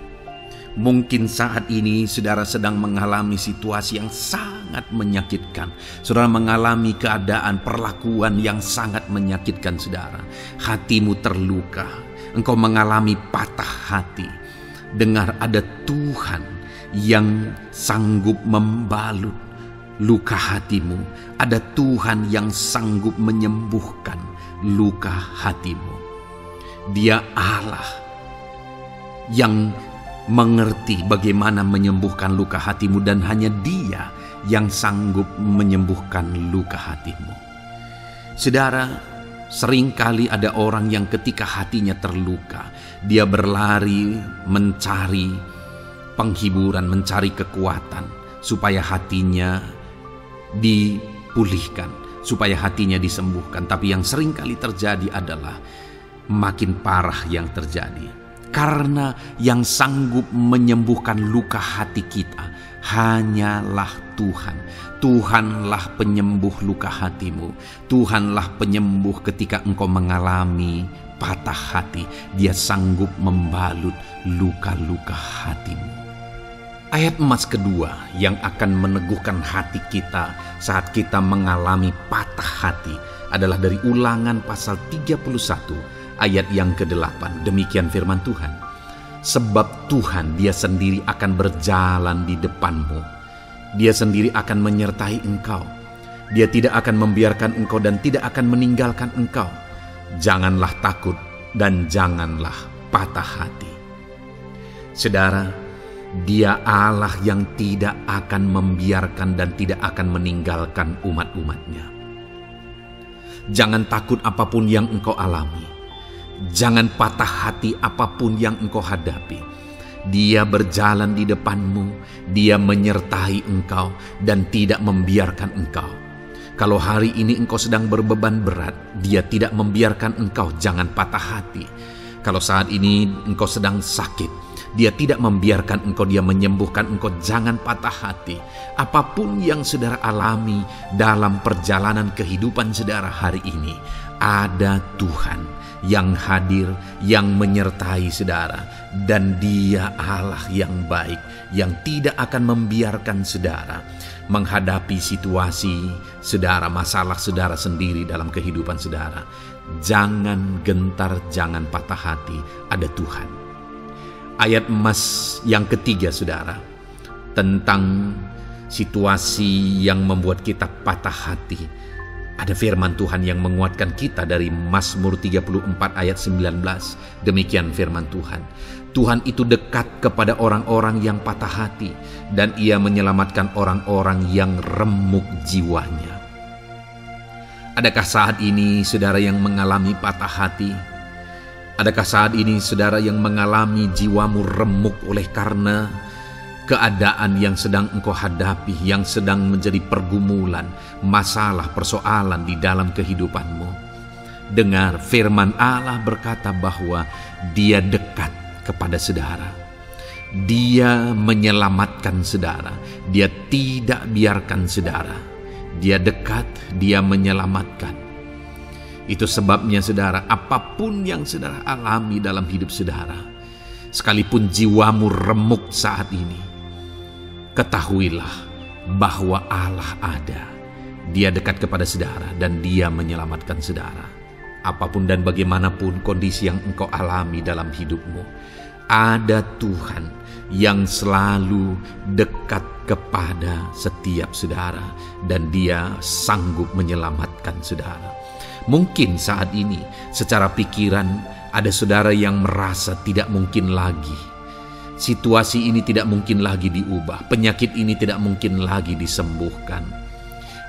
Mungkin saat ini saudara sedang mengalami situasi yang sangat menyakitkan. Saudara mengalami keadaan perlakuan yang sangat menyakitkan saudara. Hatimu terluka. Engkau mengalami patah hati. Dengar, ada Tuhan yang sanggup membalut luka hatimu. Ada Tuhan yang sanggup menyembuhkan luka hatimu. Dia Allah yang mengerti bagaimana menyembuhkan luka hatimu, dan hanya Dia yang sanggup menyembuhkan luka hatimu. Saudara, seringkali ada orang yang ketika hatinya terluka, dia berlari mencari penghiburan, mencari kekuatan supaya hatinya dipulihkan, supaya hatinya disembuhkan. Tapi yang seringkali terjadi adalah makin parah yang terjadi. Karena yang sanggup menyembuhkan luka hati kita hanyalah Tuhan. Tuhanlah penyembuh luka hatimu. Tuhanlah penyembuh ketika engkau mengalami patah hati. Dia sanggup membalut luka-luka hatimu. Ayat emas kedua yang akan meneguhkan hati kita saat kita mengalami patah hati adalah dari Ulangan pasal 31 ayat yang ke-8. Demikian firman Tuhan. Sebab Tuhan Dia sendiri akan berjalan di depanmu. Dia sendiri akan menyertai engkau. Dia tidak akan membiarkan engkau dan tidak akan meninggalkan engkau. Janganlah takut dan janganlah patah hati. Saudara, Dia Allah yang tidak akan membiarkan dan tidak akan meninggalkan umat-umatnya. Jangan takut apapun yang engkau alami. Jangan patah hati apapun yang engkau hadapi. Dia berjalan di depanmu. Dia menyertai engkau dan tidak membiarkan engkau. Kalau hari ini engkau sedang berbeban berat, Dia tidak membiarkan engkau. Jangan patah hati. Kalau saat ini engkau sedang sakit, Dia tidak membiarkan engkau. Dia menyembuhkan engkau. Jangan patah hati. Apapun yang saudara alami dalam perjalanan kehidupan saudara hari ini, ada Tuhan yang hadir, yang menyertai saudara. Dan Dia Allah yang baik, yang tidak akan membiarkan saudara menghadapi situasi saudara, masalah saudara sendiri dalam kehidupan saudara. Jangan gentar, jangan patah hati, ada Tuhan. Ayat emas yang ketiga saudara, tentang situasi yang membuat kita patah hati. Ada firman Tuhan yang menguatkan kita dari Mazmur 34 ayat 19. Demikian firman Tuhan. Tuhan itu dekat kepada orang-orang yang patah hati, dan Ia menyelamatkan orang-orang yang remuk jiwanya. Adakah saat ini saudara yang mengalami patah hati? Adakah saat ini saudara yang mengalami jiwamu remuk oleh karena keadaan yang sedang engkau hadapi, yang sedang menjadi pergumulan, masalah, persoalan di dalam kehidupanmu? Dengar, firman Allah berkata bahwa Dia dekat kepada saudara. Dia menyelamatkan saudara. Dia tidak biarkan saudara. Dia dekat, Dia menyelamatkan. Itu sebabnya saudara, apapun yang saudara alami dalam hidup saudara, sekalipun jiwamu remuk saat ini, ketahuilah bahwa Allah ada. Dia dekat kepada saudara dan Dia menyelamatkan saudara. Apapun dan bagaimanapun kondisi yang engkau alami dalam hidupmu, ada Tuhan yang selalu dekat kepada setiap saudara, dan Dia sanggup menyelamatkan saudara. Mungkin saat ini secara pikiran ada saudara yang merasa tidak mungkin lagi. Situasi ini tidak mungkin lagi diubah. Penyakit ini tidak mungkin lagi disembuhkan.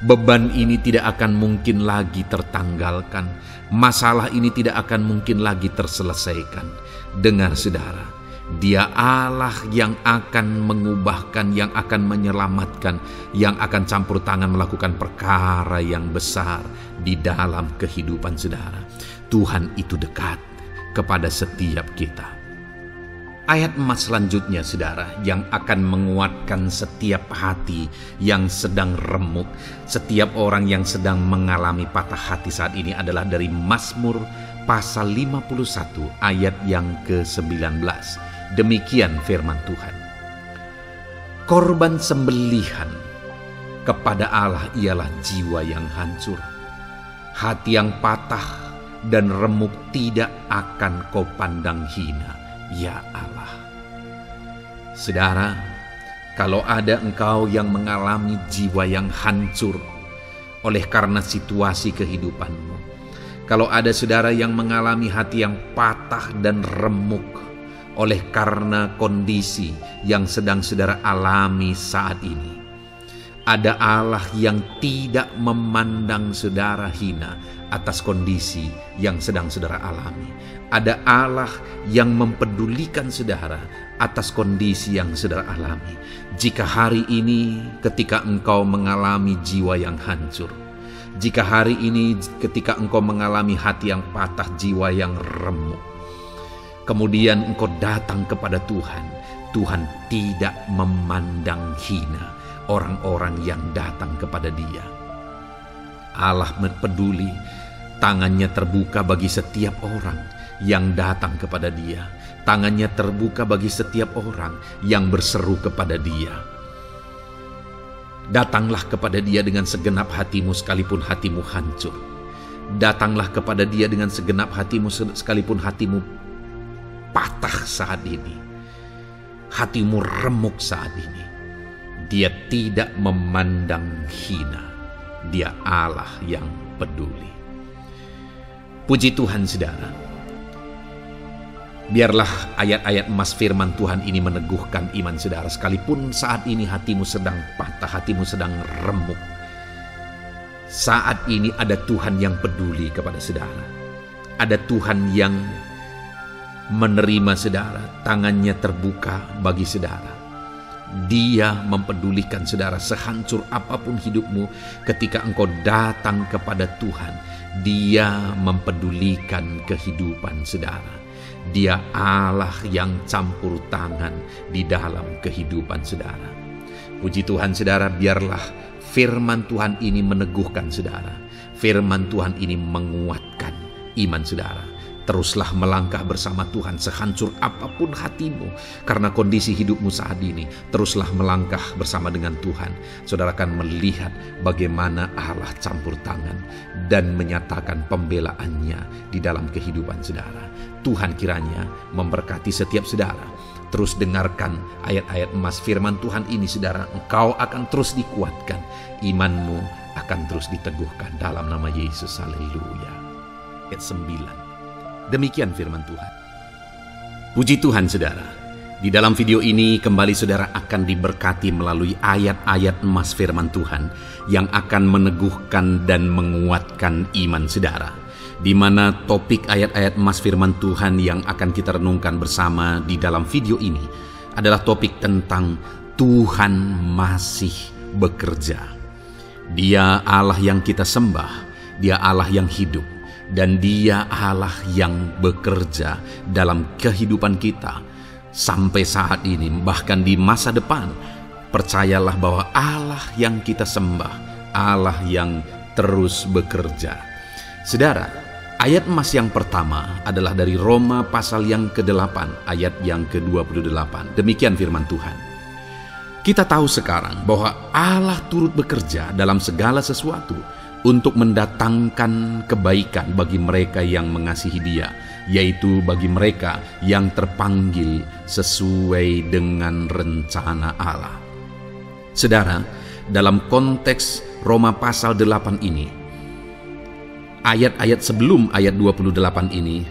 Beban ini tidak akan mungkin lagi tertanggalkan. Masalah ini tidak akan mungkin lagi terselesaikan. Dengar saudara, Dia Allah yang akan mengubahkan, yang akan menyelamatkan, yang akan campur tangan melakukan perkara yang besar di dalam kehidupan saudara. Tuhan itu dekat kepada setiap kita. Ayat emas selanjutnya saudara, yang akan menguatkan setiap hati yang sedang remuk, setiap orang yang sedang mengalami patah hati saat ini adalah dari Mazmur pasal 51 ayat yang ke-19. Demikian firman Tuhan. Korban sembelihan kepada Allah ialah jiwa yang hancur. Hati yang patah dan remuk tidak akan kau pandang hina, ya Allah. Saudara, kalau ada engkau yang mengalami jiwa yang hancur oleh karena situasi kehidupanmu, kalau ada saudara yang mengalami hati yang patah dan remuk oleh karena kondisi yang sedang saudara alami saat ini, ada Allah yang tidak memandang saudara hina atas kondisi yang sedang saudara alami. Ada Allah yang mempedulikan saudara atas kondisi yang saudara alami. Jika hari ini ketika engkau mengalami jiwa yang hancur, jika hari ini ketika engkau mengalami hati yang patah, jiwa yang remuk, kemudian engkau datang kepada Tuhan, Tuhan tidak memandang hina orang-orang yang datang kepada Dia. Allah peduli, tangannya terbuka bagi setiap orang yang datang kepada Dia. Tangannya terbuka bagi setiap orang yang berseru kepada Dia. Datanglah kepada Dia dengan segenap hatimu sekalipun hatimu hancur. Datanglah kepada Dia dengan segenap hatimu sekalipun hatimu patah saat ini, hatimu remuk saat ini. Dia tidak memandang hina. Dia Allah yang peduli. Puji Tuhan saudara. Biarlah ayat-ayat emas firman Tuhan ini meneguhkan iman saudara. Sekalipun saat ini hatimu sedang patah, hatimu sedang remuk, saat ini ada Tuhan yang peduli kepada saudara. Ada Tuhan yang menerima saudara, tangannya terbuka bagi saudara. Dia mempedulikan saudara sehancur apapun hidupmu. Ketika engkau datang kepada Tuhan, Dia mempedulikan kehidupan saudara. Dia Allah yang campur tangan di dalam kehidupan saudara. Puji Tuhan saudara, biarlah firman Tuhan ini meneguhkan saudara. Firman Tuhan ini menguatkan iman saudara. teruslah melangkah bersama Tuhan sehancur apapun hatimu karena kondisi hidupmu saat ini. Teruslah melangkah bersama dengan Tuhan. Saudara akan melihat bagaimana Allah campur tangan dan menyatakan pembelaannya di dalam kehidupan saudara. Tuhan kiranya memberkati setiap saudara. Terus dengarkan ayat-ayat emas firman Tuhan ini saudara. Engkau akan terus dikuatkan. Imanmu akan terus diteguhkan dalam nama Yesus. Haleluya. Ayat 9. Demikian firman Tuhan. Puji Tuhan saudara. Di dalam video ini kembali saudara akan diberkati melalui ayat-ayat emas firman Tuhan yang akan meneguhkan dan menguatkan iman saudara. Di mana topik ayat-ayat emas firman Tuhan yang akan kita renungkan bersama di dalam video ini adalah topik tentang Tuhan masih bekerja. Dia Allah yang kita sembah, Dia Allah yang hidup, dan Dia Allah yang bekerja dalam kehidupan kita sampai saat ini, bahkan di masa depan. Percayalah bahwa Allah yang kita sembah, Allah yang terus bekerja. Saudara, ayat emas yang pertama adalah dari Roma pasal yang ke-8, ayat yang ke-28. Demikian firman Tuhan. Kita tahu sekarang bahwa Allah turut bekerja dalam segala sesuatu untuk mendatangkan kebaikan bagi mereka yang mengasihi Dia, yaitu bagi mereka yang terpanggil sesuai dengan rencana Allah. Saudara, dalam konteks Roma pasal 8 ini, ayat-ayat sebelum ayat 28 ini,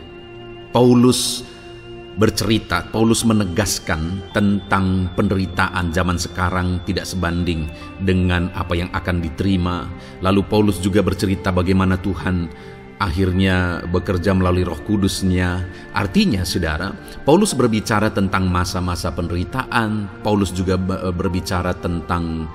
Paulus menegaskan tentang penderitaan zaman sekarang tidak sebanding dengan apa yang akan diterima. Lalu Paulus juga bercerita bagaimana Tuhan akhirnya bekerja melalui Roh Kudus-Nya. Artinya saudara, Paulus berbicara tentang masa-masa penderitaan. Paulus juga berbicara tentang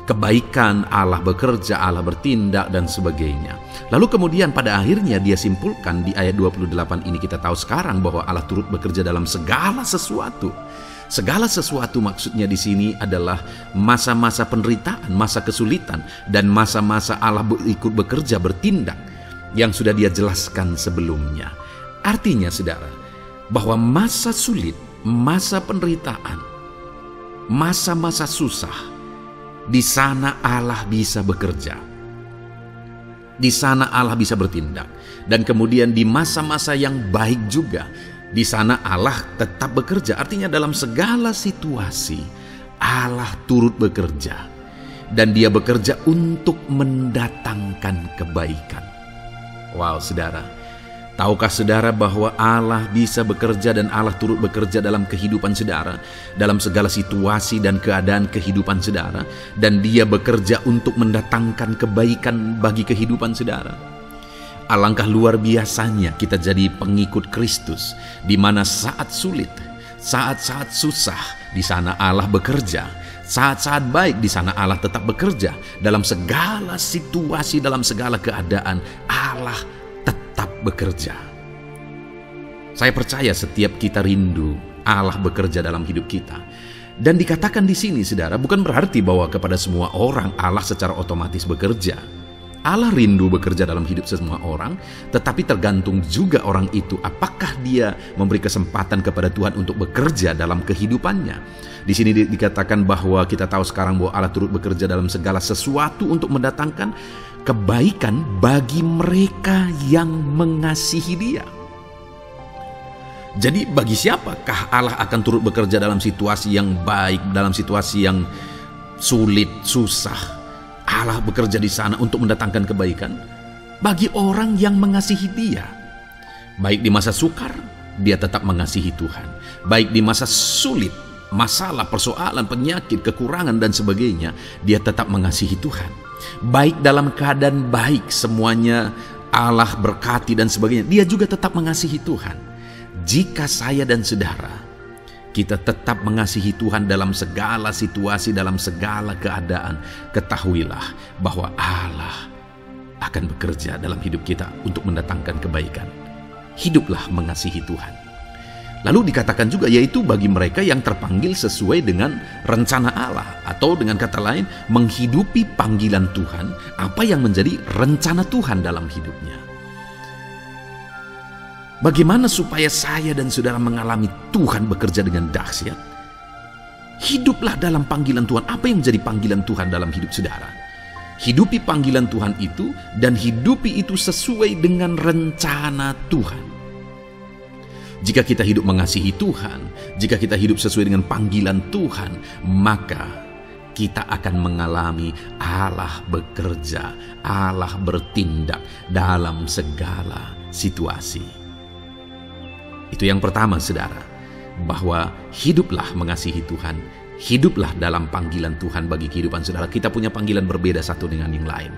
kebaikan, Allah bekerja, Allah bertindak, dan sebagainya. Lalu kemudian pada akhirnya dia simpulkan di ayat 28 ini, kita tahu sekarang bahwa Allah turut bekerja dalam segala sesuatu. Segala sesuatu maksudnya di sini adalah masa-masa penderitaan, masa kesulitan, dan masa-masa Allah ikut bekerja, bertindak, yang sudah dia jelaskan sebelumnya. Artinya saudara, bahwa masa sulit, masa penderitaan, masa-masa susah, di sana Allah bisa bekerja. Di sana Allah bisa bertindak. Dan kemudian di masa-masa yang baik juga, di sana Allah tetap bekerja. Artinya dalam segala situasi Allah turut bekerja. Dan Dia bekerja untuk mendatangkan kebaikan. Wow saudara, tahukah saudara bahwa Allah bisa bekerja dan Allah turut bekerja dalam kehidupan saudara, dalam segala situasi dan keadaan kehidupan saudara, dan Dia bekerja untuk mendatangkan kebaikan bagi kehidupan saudara. Alangkah luar biasanya kita jadi pengikut Kristus, di mana saat sulit, saat-saat susah, di sana Allah bekerja. Saat-saat baik, di sana Allah tetap bekerja. Dalam segala situasi, dalam segala keadaan, Allah tetap bekerja. Saya percaya setiap kita rindu Allah bekerja dalam hidup kita. Dan dikatakan di sini saudara, bukan berarti bahwa kepada semua orang Allah secara otomatis bekerja. Allah rindu bekerja dalam hidup semua orang, tetapi tergantung juga orang itu apakah dia memberi kesempatan kepada Tuhan untuk bekerja dalam kehidupannya. Di sini dikatakan bahwa kita tahu sekarang bahwa Allah turut bekerja dalam segala sesuatu untuk mendatangkan kebaikan bagi mereka yang mengasihi Dia. Jadi bagi siapakah Allah akan turut bekerja dalam situasi yang baik, dalam situasi yang sulit, susah? Allah bekerja di sana untuk mendatangkan kebaikan bagi orang yang mengasihi Dia. Baik di masa sukar, dia tetap mengasihi Tuhan. Baik di masa sulit, masalah, persoalan, penyakit, kekurangan, dan sebagainya, dia tetap mengasihi Tuhan. Baik dalam keadaan baik, semuanya Allah berkati dan sebagainya, dia juga tetap mengasihi Tuhan. Jika saya dan saudara, kita tetap mengasihi Tuhan dalam segala situasi, dalam segala keadaan, ketahuilah bahwa Allah akan bekerja dalam hidup kita untuk mendatangkan kebaikan. Hiduplah mengasihi Tuhan. Lalu dikatakan juga, yaitu bagi mereka yang terpanggil sesuai dengan rencana Allah, atau dengan kata lain, menghidupi panggilan Tuhan, apa yang menjadi rencana Tuhan dalam hidupnya. Bagaimana supaya saya dan saudara mengalami Tuhan bekerja dengan dahsyat? Hiduplah dalam panggilan Tuhan. Apa yang menjadi panggilan Tuhan dalam hidup saudara? Hidupi panggilan Tuhan itu, dan hidupi itu sesuai dengan rencana Tuhan. Jika kita hidup mengasihi Tuhan, jika kita hidup sesuai dengan panggilan Tuhan, maka kita akan mengalami Allah bekerja, Allah bertindak dalam segala situasi. Itu yang pertama, saudara, bahwa hiduplah mengasihi Tuhan, hiduplah dalam panggilan Tuhan bagi kehidupan saudara. Kita punya panggilan berbeda satu dengan yang lain.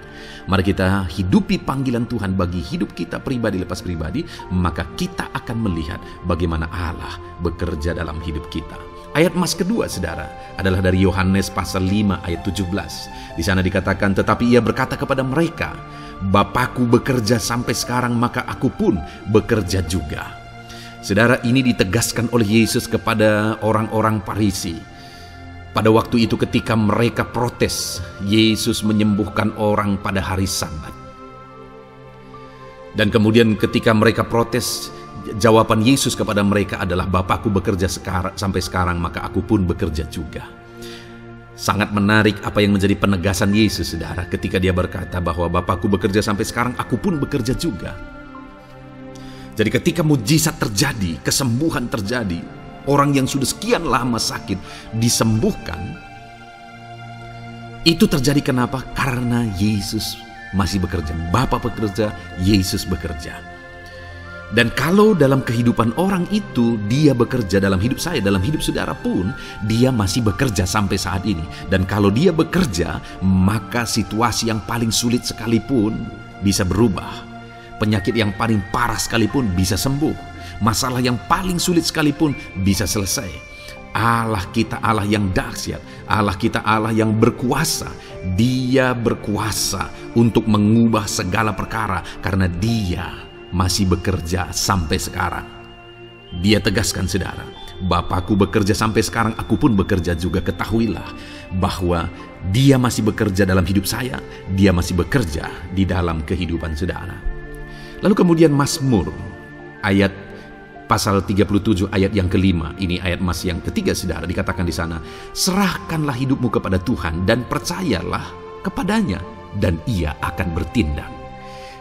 Mari kita hidupi panggilan Tuhan bagi hidup kita pribadi lepas pribadi, maka kita akan melihat bagaimana Allah bekerja dalam hidup kita. Ayat emas kedua, saudara, adalah dari Yohanes pasal 5 ayat 17. Di sana dikatakan, tetapi ia berkata kepada mereka, Bapakku bekerja sampai sekarang, maka aku pun bekerja juga. Saudara, ini ditegaskan oleh Yesus kepada orang-orang Farisi. Pada waktu itu ketika mereka protes, Yesus menyembuhkan orang pada hari Sabat. Dan kemudian ketika mereka protes, jawaban Yesus kepada mereka adalah, Bapakku bekerja sampai sekarang, maka aku pun bekerja juga. Sangat menarik apa yang menjadi penegasan Yesus, saudara, ketika dia berkata bahwa Bapakku bekerja sampai sekarang, aku pun bekerja juga. Jadi ketika mujizat terjadi, kesembuhan terjadi, orang yang sudah sekian lama sakit disembuhkan, itu terjadi kenapa? Karena Yesus masih bekerja. Bapa bekerja, Yesus bekerja. Dan kalau dalam kehidupan orang itu dia bekerja, dalam hidup saya, dalam hidup saudara pun, dia masih bekerja sampai saat ini. Dan kalau dia bekerja, maka situasi yang paling sulit sekalipun bisa berubah. Penyakit yang paling parah sekalipun bisa sembuh. Masalah yang paling sulit sekalipun bisa selesai. Allah kita Allah yang dahsyat, Allah kita Allah yang berkuasa. Dia berkuasa untuk mengubah segala perkara karena dia masih bekerja sampai sekarang. Dia tegaskan, saudara, Bapakku bekerja sampai sekarang, aku pun bekerja juga. Ketahuilah bahwa dia masih bekerja dalam hidup saya, dia masih bekerja di dalam kehidupan saudara. Lalu kemudian Mazmur ayat pasal 37 ayat yang kelima, ini ayat emas yang ketiga, saudara, dikatakan di sana, serahkanlah hidupmu kepada Tuhan dan percayalah kepadanya, dan ia akan bertindak.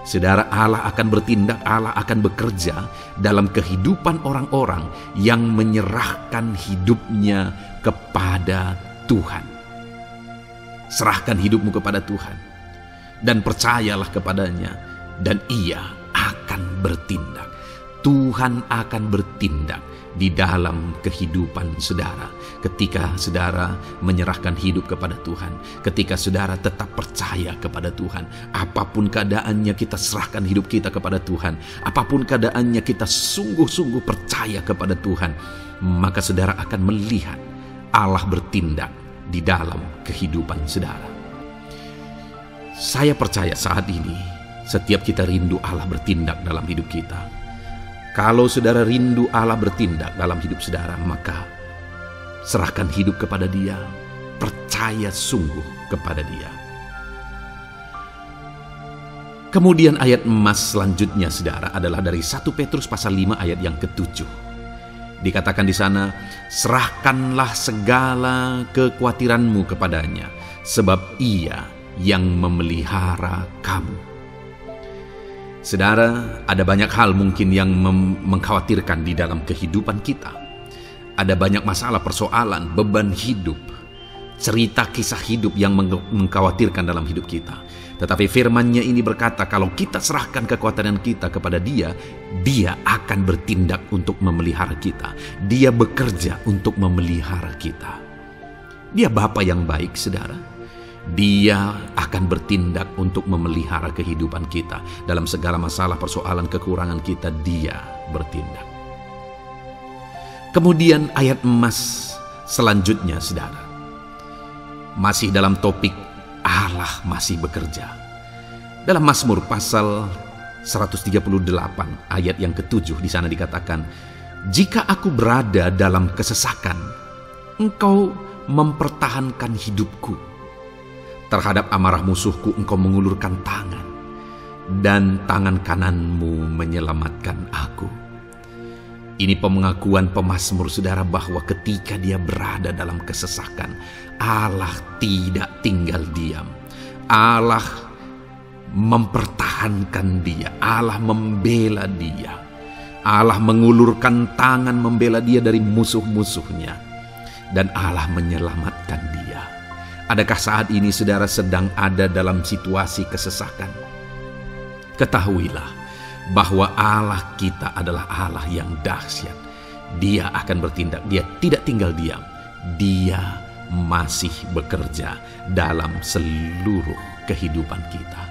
Saudara, Allah akan bertindak, Allah akan bekerja dalam kehidupan orang-orang yang menyerahkan hidupnya kepada Tuhan. Serahkan hidupmu kepada Tuhan dan percayalah kepadanya, dan ia akan bertindak. Tuhan akan bertindak di dalam kehidupan saudara. Ketika saudara menyerahkan hidup kepada Tuhan, ketika saudara tetap percaya kepada Tuhan, apapun keadaannya kita serahkan hidup kita kepada Tuhan, apapun keadaannya kita sungguh-sungguh percaya kepada Tuhan, maka saudara akan melihat Allah bertindak di dalam kehidupan saudara. Saya percaya saat ini setiap kita rindu Allah bertindak dalam hidup kita. Kalau saudara rindu Allah bertindak dalam hidup saudara, maka serahkan hidup kepada Dia, percaya sungguh kepada Dia. Kemudian ayat emas selanjutnya, saudara, adalah dari 1 Petrus pasal 5 ayat yang ke-7. Dikatakan di sana, serahkanlah segala kekhawatiranmu kepadanya, sebab Ia yang memelihara kamu. Saudara, ada banyak hal mungkin yang mengkhawatirkan di dalam kehidupan kita. Ada banyak masalah, persoalan, beban hidup, cerita kisah hidup yang mengkhawatirkan dalam hidup kita. Tetapi firman-Nya ini berkata, kalau kita serahkan kekhawatiran kita kepada Dia, Dia akan bertindak untuk memelihara kita. Dia bekerja untuk memelihara kita. Dia Bapa yang baik, saudara. Dia akan bertindak untuk memelihara kehidupan kita. Dalam segala masalah, persoalan, kekurangan kita, Dia bertindak. Kemudian ayat emas selanjutnya, saudara, masih dalam topik Allah masih bekerja. Dalam Mazmur pasal 138 ayat yang ke-7, di sana dikatakan, jika aku berada dalam kesesakan, Engkau mempertahankan hidupku. Terhadap amarah musuhku Engkau mengulurkan tangan, dan tangan kananmu menyelamatkan aku. Ini pengakuan pemazmur saudara bahwa ketika dia berada dalam kesesakan, Allah tidak tinggal diam. Allah mempertahankan dia, Allah membela dia. Allah mengulurkan tangan membela dia dari musuh-musuhnya. Dan Allah menyelamatkan dia. Adakah saat ini saudara sedang ada dalam situasi kesesakan? Ketahuilah bahwa Allah kita adalah Allah yang dahsyat. Dia akan bertindak, dia tidak tinggal diam. Dia masih bekerja dalam seluruh kehidupan kita.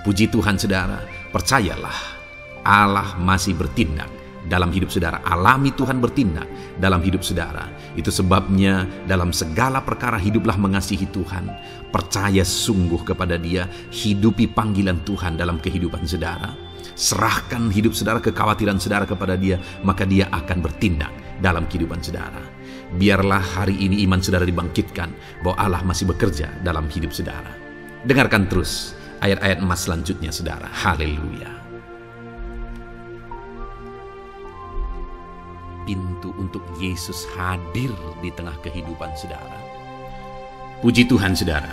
Puji Tuhan saudara, percayalah Allah masih bertindak dalam hidup saudara. Alami Tuhan bertindak dalam hidup saudara. Itu sebabnya dalam segala perkara hiduplah mengasihi Tuhan. Percaya sungguh kepada Dia, hidupi panggilan Tuhan dalam kehidupan saudara. Serahkan hidup saudara, kekhawatiran saudara kepada Dia, maka Dia akan bertindak dalam kehidupan saudara. Biarlah hari ini iman saudara dibangkitkan bahwa Allah masih bekerja dalam hidup saudara. Dengarkan terus ayat-ayat emas selanjutnya saudara. Haleluya. Pintu untuk Yesus hadir di tengah kehidupan saudara. Puji Tuhan saudara.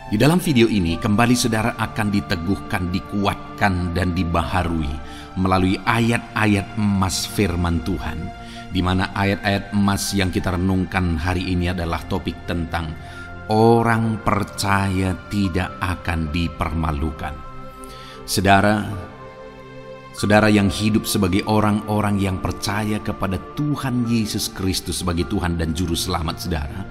Di dalam video ini kembali saudara akan diteguhkan, dikuatkan dan dibaharui melalui ayat-ayat emas firman Tuhan, di mana ayat-ayat emas yang kita renungkan hari ini adalah topik tentang orang percaya tidak akan dipermalukan. Saudara yang hidup sebagai orang-orang yang percaya kepada Tuhan Yesus Kristus sebagai Tuhan dan Juru Selamat saudara,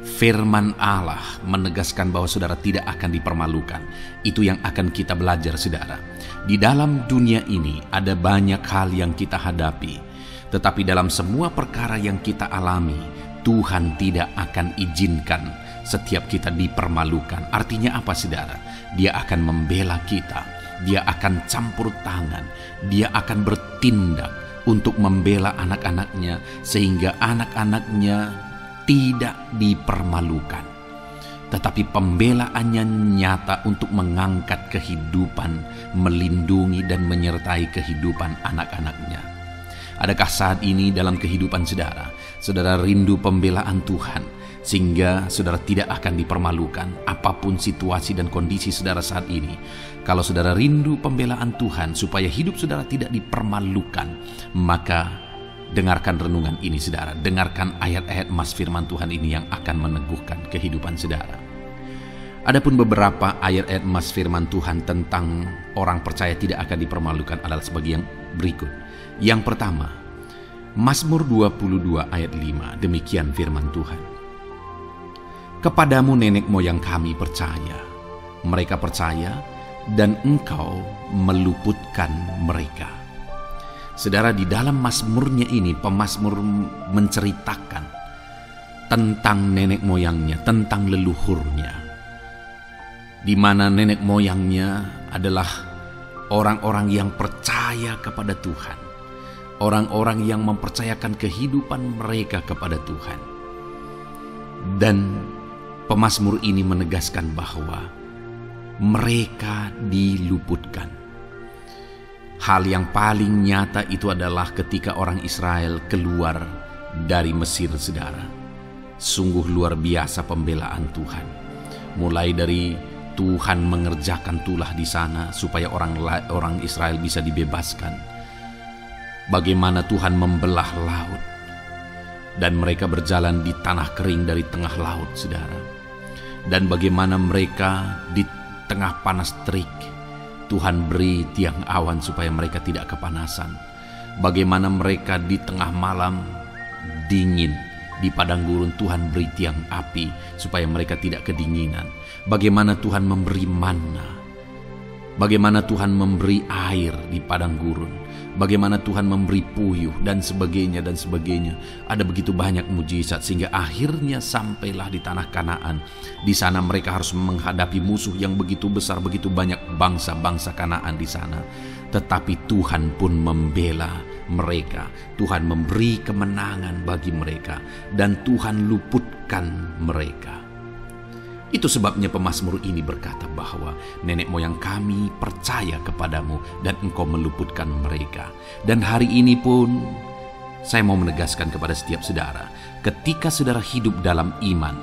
firman Allah menegaskan bahwa saudara tidak akan dipermalukan. Itu yang akan kita belajar saudara. Di dalam dunia ini ada banyak hal yang kita hadapi, tetapi dalam semua perkara yang kita alami, Tuhan tidak akan izinkan setiap kita dipermalukan. Artinya apa saudara? Dia akan membela kita, Dia akan campur tangan, Dia akan bertindak untuk membela anak-anaknya sehingga anak-anaknya tidak dipermalukan. Tetapi pembelaannya nyata untuk mengangkat kehidupan, melindungi dan menyertai kehidupan anak-anaknya. Adakah saat ini dalam kehidupan saudara, saudara rindu pembelaan Tuhan sehingga saudara tidak akan dipermalukan apapun situasi dan kondisi saudara saat ini? Kalau saudara rindu pembelaan Tuhan supaya hidup saudara tidak dipermalukan, maka dengarkan renungan ini saudara, dengarkan ayat-ayat emas firman Tuhan ini yang akan meneguhkan kehidupan saudara. Adapun beberapa ayat-ayat emas firman Tuhan tentang orang percaya tidak akan dipermalukan adalah sebagai yang berikut. Yang pertama, Mazmur 22 ayat 5, demikian firman Tuhan. Kepadamu nenek moyang kami percaya, mereka percaya dan Engkau meluputkan mereka. Saudara, di dalam mazmurnya ini pemazmur menceritakan tentang nenek moyangnya, tentang leluhurnya, di mana nenek moyangnya adalah orang-orang yang percaya kepada Tuhan, orang-orang yang mempercayakan kehidupan mereka kepada Tuhan. Dan pemazmur ini menegaskan bahwa mereka diluputkan. Hal yang paling nyata itu adalah ketika orang Israel keluar dari Mesir saudara. Sungguh luar biasa pembelaan Tuhan. Mulai dari Tuhan mengerjakan tulah di sana supaya orang Israel bisa dibebaskan. Bagaimana Tuhan membelah laut dan mereka berjalan di tanah kering dari tengah laut saudara. Dan bagaimana mereka di tengah panas terik Tuhan beri tiang awan supaya mereka tidak kepanasan. Bagaimana mereka di tengah malam dingin di padang gurun, Tuhan beri tiang api supaya mereka tidak kedinginan. Bagaimana Tuhan memberi manna, bagaimana Tuhan memberi air di padang gurun, bagaimana Tuhan memberi puyuh dan sebagainya dan sebagainya. Ada begitu banyak mujizat sehingga akhirnya sampailah di tanah Kanaan. Di sana mereka harus menghadapi musuh yang begitu besar, begitu banyak bangsa-bangsa Kanaan di sana. Tetapi Tuhan pun membela mereka. Tuhan memberi kemenangan bagi mereka dan Tuhan luputkan mereka. Itu sebabnya pemazmur ini berkata bahwa nenek moyang kami percaya kepadamu dan Engkau meluputkan mereka. Dan hari ini pun Saya mau menegaskan kepada setiap saudara, ketika saudara hidup dalam iman,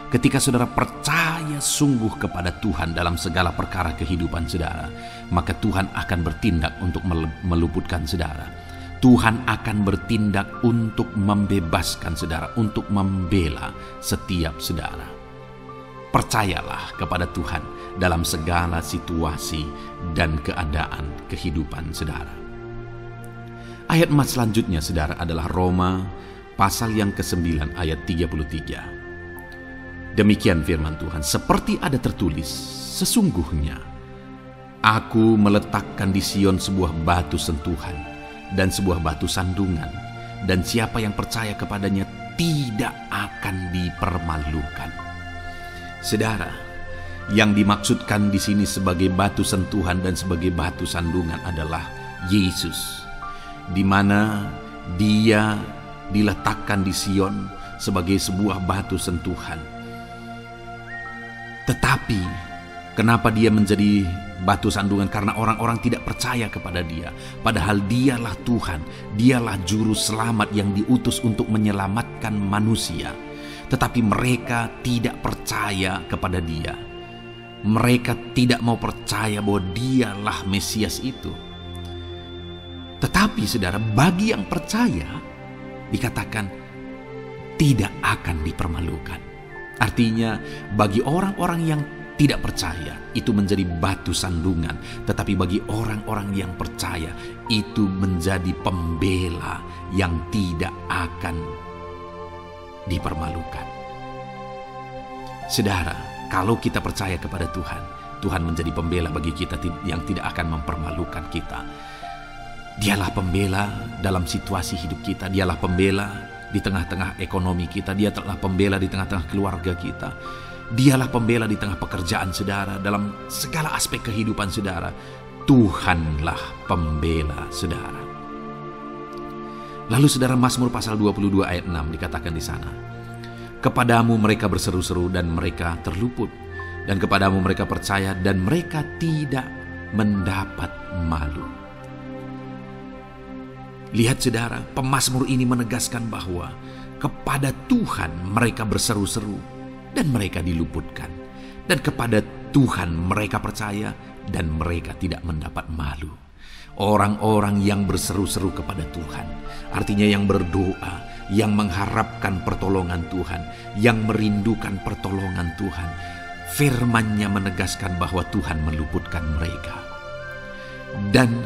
ketika saudara percaya sungguh kepada Tuhan dalam segala perkara kehidupan saudara, maka Tuhan akan bertindak untuk meluputkan saudara. Tuhan akan bertindak untuk membebaskan saudara, untuk membela setiap saudara. Percayalah kepada Tuhan dalam segala situasi dan keadaan kehidupan saudara. Ayat emas selanjutnya saudara adalah Roma pasal yang ke-9 ayat 33. Demikian firman Tuhan, seperti ada tertulis, sesungguhnya aku meletakkan di Sion sebuah batu sentuhan dan sebuah batu sandungan, dan siapa yang percaya kepadanya tidak akan dipermalukan. Saudara, yang dimaksudkan di sini sebagai batu sentuhan dan sebagai batu sandungan adalah Yesus, di mana Dia diletakkan di Sion sebagai sebuah batu sentuhan. Tetapi kenapa Dia menjadi batu sandungan? Karena orang-orang tidak percaya kepada Dia, padahal Dialah Tuhan, Dialah juru selamat yang diutus untuk menyelamatkan manusia. Tetapi mereka tidak percaya kepada Dia. Mereka tidak mau percaya bahwa Dialah Mesias itu. Tetapi saudara, bagi yang percaya dikatakan tidak akan dipermalukan. Artinya bagi orang-orang yang tidak percaya itu menjadi batu sandungan, tetapi bagi orang-orang yang percaya itu menjadi pembela yang tidak akan dipermalukan. Saudara, kalau kita percaya kepada Tuhan, Tuhan menjadi pembela bagi kita yang tidak akan mempermalukan kita. Dialah pembela dalam situasi hidup kita, Dialah pembela di tengah-tengah ekonomi kita, Dialah pembela di tengah-tengah keluarga kita, Dialah pembela di tengah pekerjaan saudara, dalam segala aspek kehidupan saudara. Tuhanlah pembela saudara. Lalu saudara, Mazmur pasal 22 ayat 6 dikatakan di sana, kepadamu mereka berseru-seru dan mereka terluput, dan kepadamu mereka percaya dan mereka tidak mendapat malu. Lihat saudara, pemazmur ini menegaskan bahwa kepada Tuhan mereka berseru-seru dan mereka diluputkan, dan kepada Tuhan mereka percaya dan mereka tidak mendapat malu. Orang-orang yang berseru-seru kepada Tuhan, artinya yang berdoa, yang mengharapkan pertolongan Tuhan, yang merindukan pertolongan Tuhan, firman-Nya menegaskan bahwa Tuhan meluputkan mereka. Dan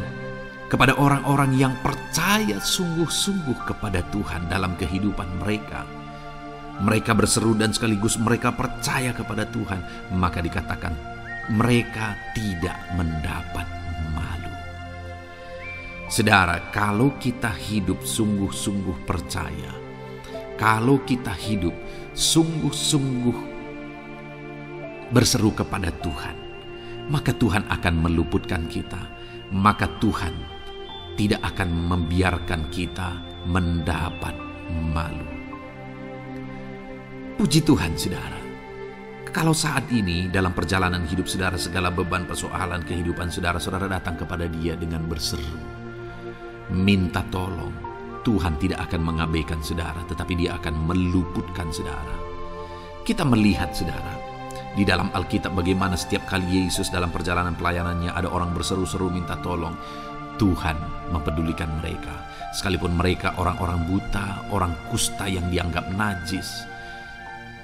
kepada orang-orang yang percaya sungguh-sungguh kepada Tuhan dalam kehidupan mereka, mereka berseru dan sekaligus mereka percaya kepada Tuhan, maka dikatakan mereka tidak mendapat malu. Saudara, kalau kita hidup sungguh-sungguh percaya, kalau kita hidup sungguh-sungguh berseru kepada Tuhan, maka Tuhan akan meluputkan kita, maka Tuhan tidak akan membiarkan kita mendapat malu. Puji Tuhan saudara, kalau saat ini dalam perjalanan hidup saudara, segala beban persoalan kehidupan saudara, saudara datang kepada Dia dengan berseru, minta tolong, Tuhan tidak akan mengabaikan saudara, tetapi Dia akan meluputkan saudara. Kita melihat saudara, di dalam Alkitab bagaimana setiap kali Yesus dalam perjalanan pelayanannya ada orang berseru-seru minta tolong, Tuhan mempedulikan mereka. Sekalipun mereka orang-orang buta, orang kusta yang dianggap najis,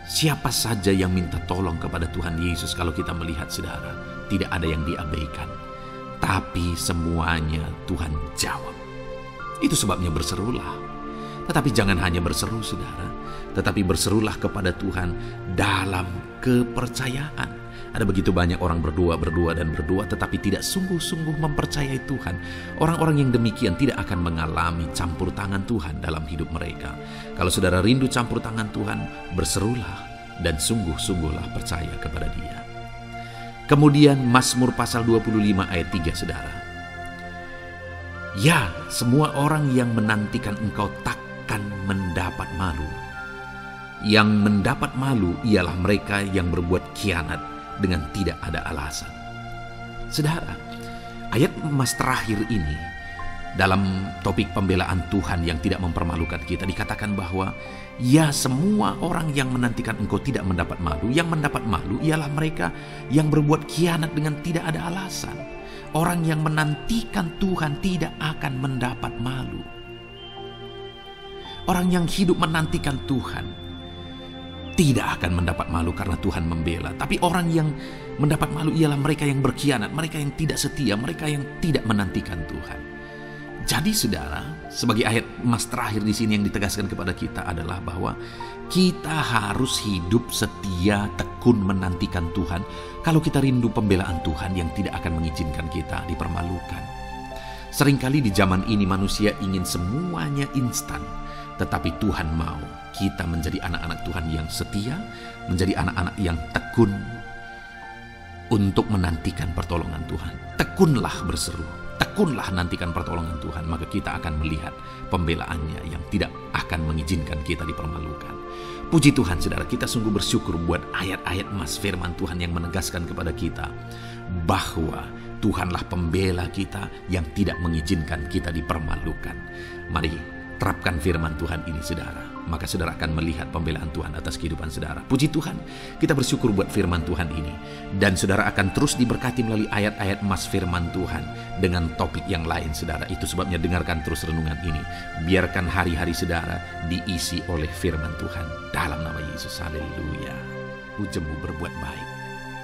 siapa saja yang minta tolong kepada Tuhan Yesus, kalau kita melihat saudara, tidak ada yang diabaikan, tapi semuanya Tuhan jawab. Itu sebabnya berserulah. Tetapi jangan hanya berseru saudara, tetapi berserulah kepada Tuhan dalam kepercayaan. Ada begitu banyak orang berdoa dan berdoa tetapi tidak sungguh-sungguh mempercayai Tuhan. Orang-orang yang demikian tidak akan mengalami campur tangan Tuhan dalam hidup mereka. Kalau saudara rindu campur tangan Tuhan, berserulah dan sungguh-sungguhlah percaya kepada Dia. Kemudian Mazmur pasal 25 ayat 3 saudara. Ya, semua orang yang menantikan Engkau takkan mendapat malu. Yang mendapat malu ialah mereka yang berbuat khianat dengan tidak ada alasan. Saudara, ayat emas terakhir ini dalam topik pembelaan Tuhan yang tidak mempermalukan kita, dikatakan bahwa ya, semua orang yang menantikan engkau tidak mendapat malu. Yang mendapat malu ialah mereka yang berbuat khianat dengan tidak ada alasan. Orang yang menantikan Tuhan tidak akan mendapat malu. Orang yang hidup menantikan Tuhan tidak akan mendapat malu karena Tuhan membela. Tapi orang yang mendapat malu ialah mereka yang berkhianat, mereka yang tidak setia, mereka yang tidak menantikan Tuhan. Jadi saudara, sebagai ayat emas terakhir di sini yang ditegaskan kepada kita adalah bahwa kita harus hidup setia, tekun menantikan Tuhan. Kalau kita rindu pembelaan Tuhan yang tidak akan mengizinkan kita dipermalukan. Seringkali di zaman ini manusia ingin semuanya instan, tetapi Tuhan mau kita menjadi anak-anak Tuhan yang setia, menjadi anak-anak yang tekun untuk menantikan pertolongan Tuhan. Tekunlah berseru, tekunlah nantikan pertolongan Tuhan, maka kita akan melihat pembelaannya yang tidak akan mengizinkan kita dipermalukan. Puji Tuhan saudara, kita sungguh bersyukur buat ayat-ayat emas firman Tuhan yang menegaskan kepada kita bahwa Tuhanlah pembela kita yang tidak mengizinkan kita dipermalukan. Mari terapkan firman Tuhan ini saudara, maka saudara akan melihat pembelaan Tuhan atas kehidupan saudara. Puji Tuhan, kita bersyukur buat firman Tuhan ini. Dan saudara akan terus diberkati melalui ayat-ayat emas firman Tuhan dengan topik yang lain saudara. Itu sebabnya dengarkan terus renungan ini. Biarkan hari-hari saudara diisi oleh firman Tuhan. Dalam nama Yesus, haleluya. Ujungmu berbuat baik.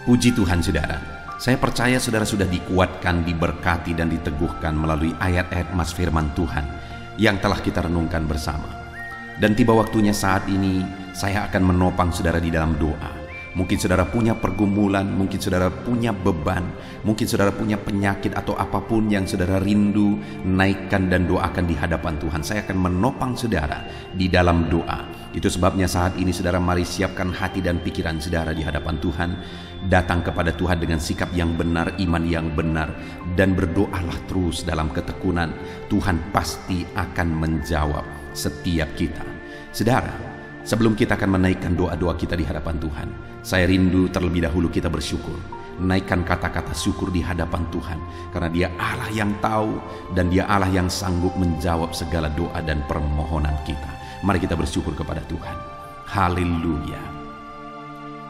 Puji Tuhan saudara, saya percaya saudara sudah dikuatkan, diberkati dan diteguhkan melalui ayat-ayat emas firman Tuhan yang telah kita renungkan bersama. Dan tiba waktunya saat ini saya akan menopang saudara di dalam doa. Mungkin saudara punya pergumulan, mungkin saudara punya beban, mungkin saudara punya penyakit atau apapun yang saudara rindu, naikkan dan doakan di hadapan Tuhan. Saya akan menopang saudara di dalam doa. Itu sebabnya saat ini saudara mari siapkan hati dan pikiran saudara di hadapan Tuhan. Datang kepada Tuhan dengan sikap yang benar, iman yang benar, dan berdoalah terus dalam ketekunan. Tuhan pasti akan menjawab setiap kita. Saudara, sebelum kita akan menaikkan doa-doa kita di hadapan Tuhan, saya rindu terlebih dahulu kita bersyukur. Naikkan kata-kata syukur di hadapan Tuhan, karena Dia Allah yang tahu dan Dia Allah yang sanggup menjawab segala doa dan permohonan kita. Mari kita bersyukur kepada Tuhan. Haleluya.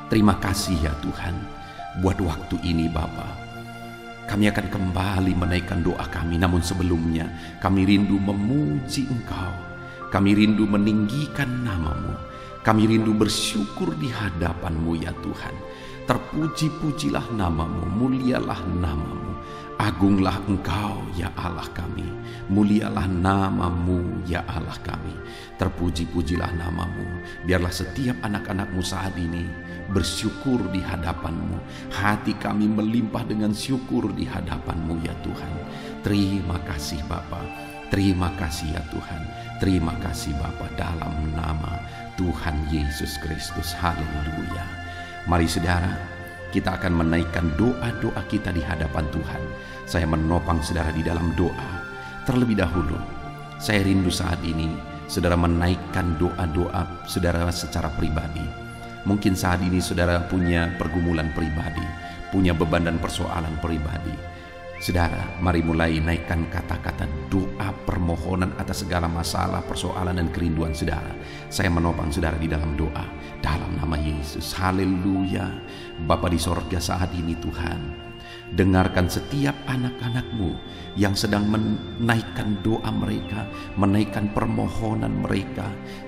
Terima kasih ya Tuhan buat waktu ini Bapa. Kami akan kembali menaikkan doa kami, namun sebelumnya kami rindu memuji Engkau. Kami rindu meninggikan nama-Mu. Kami rindu bersyukur di hadapan-Mu ya Tuhan. Terpuji-pujilah nama-Mu, mulialah nama-Mu. Agunglah Engkau ya Allah kami. Mulialah nama-Mu ya Allah kami. Terpuji-pujilah nama-Mu. Biarlah setiap anak-anak-Mu saat ini bersyukur di hadapan-Mu. Hati kami melimpah dengan syukur di hadapan-Mu ya Tuhan. Terima kasih Bapa. Terima kasih ya Tuhan. Terima kasih Bapa, dalam nama Tuhan Yesus Kristus. Haleluya. Mari saudara, kita akan menaikkan doa-doa kita di hadapan Tuhan. Saya menopang saudara di dalam doa. Terlebih dahulu, saya rindu saat ini saudara menaikkan doa-doa saudara secara pribadi. Mungkin saat ini saudara punya pergumulan pribadi, punya beban dan persoalan pribadi. Saudara, mari mulai naikkan kata-kata doa permohonan atas segala masalah, persoalan dan kerinduan saudara. Saya menopang saudara di dalam doa. Dalam nama Yesus, haleluya. Bapa di sorga saat ini Tuhan, dengarkan setiap anak-anak-Mu yang sedang menaikkan doa mereka, menaikkan permohonan mereka.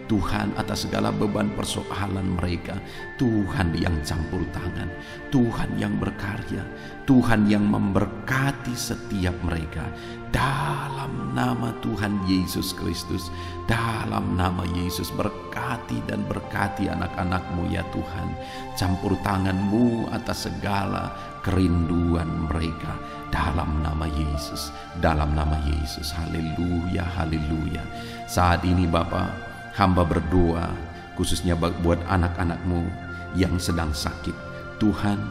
Tuhan, atas segala beban persoalan mereka, Tuhan yang campur tangan, Tuhan yang berkarya, Tuhan yang memberkati setiap mereka. Dalam nama Tuhan Yesus Kristus, dalam nama Yesus, berkati dan berkati anak-anak-Mu ya Tuhan. Campur tangan-Mu atas segala kerinduan mereka. Dalam nama Yesus, dalam nama Yesus. Haleluya, haleluya. Saat ini Bapa, hamba berdoa khususnya buat anak-anak-Mu yang sedang sakit. Tuhan,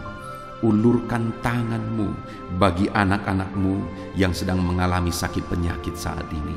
ulurkan tangan-Mu bagi anak-anak-Mu yang sedang mengalami sakit penyakit saat ini.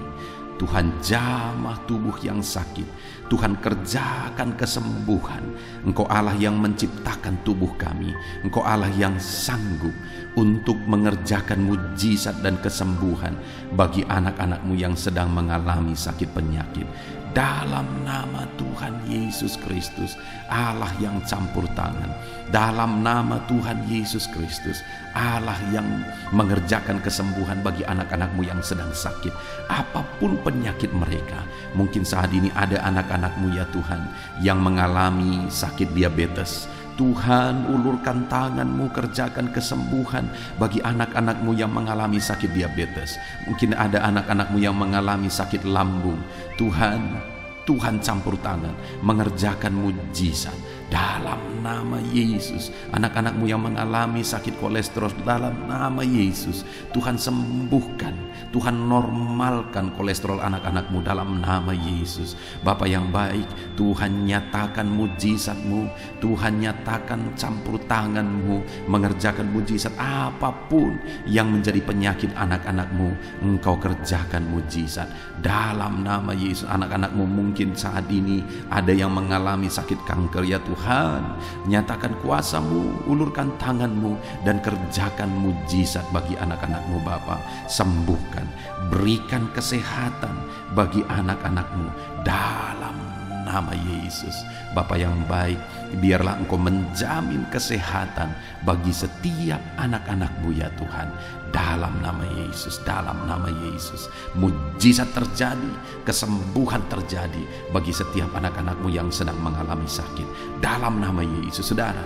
Tuhan jamah tubuh yang sakit. Tuhan kerjakan kesembuhan. Engkau Allah yang menciptakan tubuh kami. Engkau Allah yang sanggup untuk mengerjakan mujizat dan kesembuhan bagi anak-anak-Mu yang sedang mengalami sakit penyakit. Dalam nama Tuhan Yesus Kristus, Allah yang campur tangan. Dalam nama Tuhan Yesus Kristus, Allah yang mengerjakan kesembuhan bagi anak-anak-Mu yang sedang sakit. Apapun penyakit mereka. Mungkin saat ini ada anak-anak-Mu ya Tuhan yang mengalami sakit diabetes. Tuhan, ulurkan tangan-Mu, kerjakan kesembuhan bagi anak-anak-Mu yang mengalami sakit diabetes. Mungkin ada anak-anak-Mu yang mengalami sakit lambung. Tuhan campur tangan, mengerjakan mujizat dalam nama Yesus. Anak-anak-Mu yang mengalami sakit kolesterol, dalam nama Yesus, Tuhan sembuhkan, Tuhan normalkan kolesterol anak-anak-Mu dalam nama Yesus. Bapa yang baik, Tuhan nyatakan mujizat-Mu, Tuhan nyatakan campur tangan-Mu, mengerjakan mujizat. Apapun yang menjadi penyakit anak-anak-Mu, Engkau kerjakan mujizat dalam nama Yesus. Anak-anak-Mu mungkin saat ini ada yang mengalami sakit kanker ya Tuhan, nyatakan kuasa-Mu, ulurkan tangan-Mu dan kerjakan mujizat bagi anak-anak-Mu Bapa. Sembuhkan, berikan kesehatan bagi anak-anak-Mu dalam nama Yesus. Bapa yang baik, biarlah Engkau menjamin kesehatan bagi setiap anak-anak-Mu ya Tuhan. Dalam nama Yesus, dalam nama Yesus, mujizat terjadi, kesembuhan terjadi bagi setiap anak-anak-Mu yang sedang mengalami sakit. Dalam nama Yesus, saudara,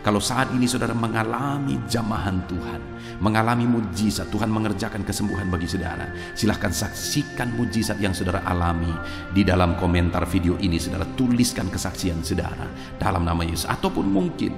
kalau saat ini saudara mengalami jamahan Tuhan, mengalami mujizat, Tuhan mengerjakan kesembuhan bagi saudara, silahkan saksikan mujizat yang saudara alami di dalam komentar video ini. Saudara tuliskan kesaksian saudara dalam nama Yesus. Ataupun mungkin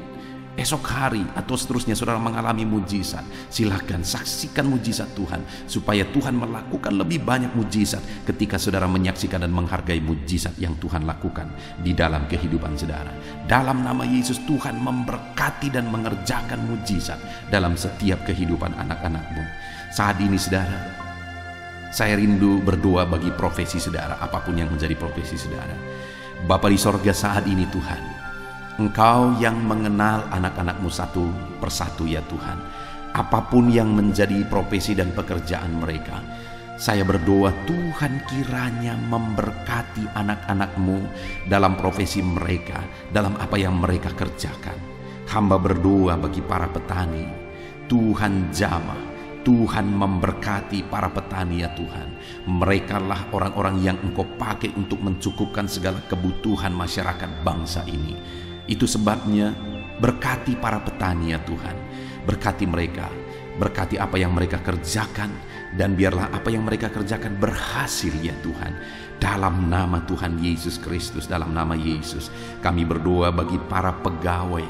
esok hari atau seterusnya saudara mengalami mujizat, silahkan saksikan mujizat Tuhan, supaya Tuhan melakukan lebih banyak mujizat ketika saudara menyaksikan dan menghargai mujizat yang Tuhan lakukan di dalam kehidupan saudara. Dalam nama Yesus, Tuhan memberkati dan mengerjakan mujizat dalam setiap kehidupan anak-anak-Mu. Saat ini saudara, saya rindu berdoa bagi profesi saudara, apapun yang menjadi profesi saudara. Bapa di sorga, saat ini Tuhan, Engkau yang mengenal anak-anak-Mu satu persatu ya Tuhan. Apapun yang menjadi profesi dan pekerjaan mereka, saya berdoa Tuhan kiranya memberkati anak-anak-Mu dalam profesi mereka, dalam apa yang mereka kerjakan. Hamba berdoa bagi para petani, Tuhan jamah, Tuhan memberkati para petani ya Tuhan. Mereka lah orang-orang yang Engkau pakai untuk mencukupkan segala kebutuhan masyarakat bangsa ini. Itu sebabnya berkati para petani ya Tuhan. Berkati mereka, berkati apa yang mereka kerjakan, dan biarlah apa yang mereka kerjakan berhasil ya Tuhan. Dalam nama Tuhan Yesus Kristus, dalam nama Yesus, kami berdoa bagi para pegawai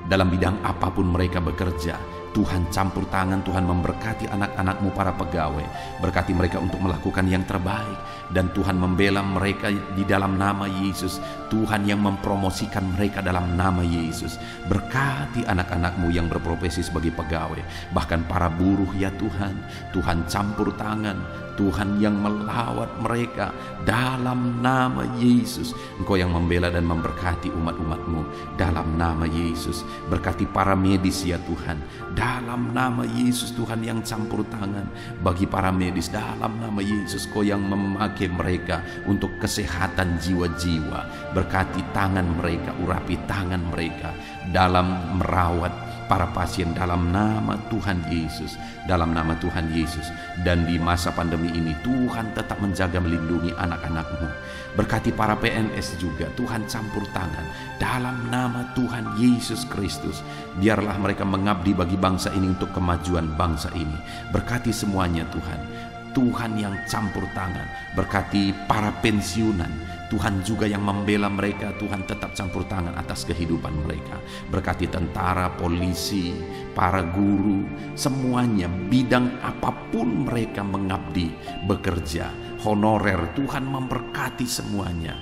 dalam bidang apapun mereka bekerja. Tuhan campur tangan, Tuhan memberkati anak-anak-Mu para pegawai. Berkati mereka untuk melakukan yang terbaik, dan Tuhan membela mereka di dalam nama Yesus. Tuhan yang mempromosikan mereka dalam nama Yesus. Berkati anak-anak-Mu yang berprofesi sebagai pegawai, bahkan para buruh ya Tuhan. Tuhan campur tangan, Tuhan yang melawat mereka dalam nama Yesus. Engkau yang membela dan memberkati umat-umat-Mu dalam nama Yesus. Berkati para medis ya Tuhan, dalam nama Yesus. Tuhan yang campur tangan bagi para medis dalam nama Yesus. Kau yang memakai mereka untuk kesehatan jiwa-jiwa. Berkati tangan mereka, urapi tangan mereka dalam merawat para pasien dalam nama Tuhan Yesus, dalam nama Tuhan Yesus. Dan di masa pandemi ini Tuhan tetap menjaga, melindungi anak-anak-Mu. Berkati para PNS juga, Tuhan campur tangan dalam nama Tuhan Yesus Kristus. Biarlah mereka mengabdi bagi bangsa ini untuk kemajuan bangsa ini. Berkati semuanya Tuhan, Tuhan yang campur tangan. Berkati para pensiunan, Tuhan juga yang membela mereka. Tuhan tetap campur tangan atas kehidupan mereka. Berkati tentara, polisi, para guru, semuanya bidang apapun mereka mengabdi, bekerja, honorer, Tuhan memberkati semuanya.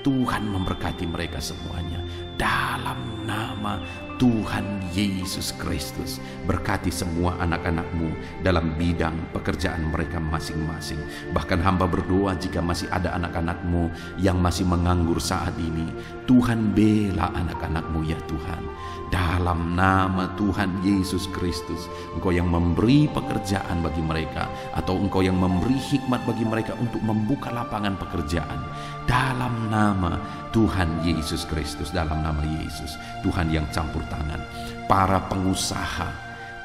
Tuhan memberkati mereka semuanya. Dalam nama Tuhan Yesus Kristus, berkati semua anak-anak-Mu dalam bidang pekerjaan mereka masing-masing. Bahkan hamba berdoa jika masih ada anak-anak-Mu yang masih menganggur saat ini, Tuhan bela anak-anak-Mu ya Tuhan. Dalam nama Tuhan Yesus Kristus, Engkau yang memberi pekerjaan bagi mereka, atau Engkau yang memberi hikmat bagi mereka untuk membuka lapangan pekerjaan. Dalam nama Tuhan Yesus Kristus, dalam nama Yesus, Tuhan yang campur tangan, para pengusaha,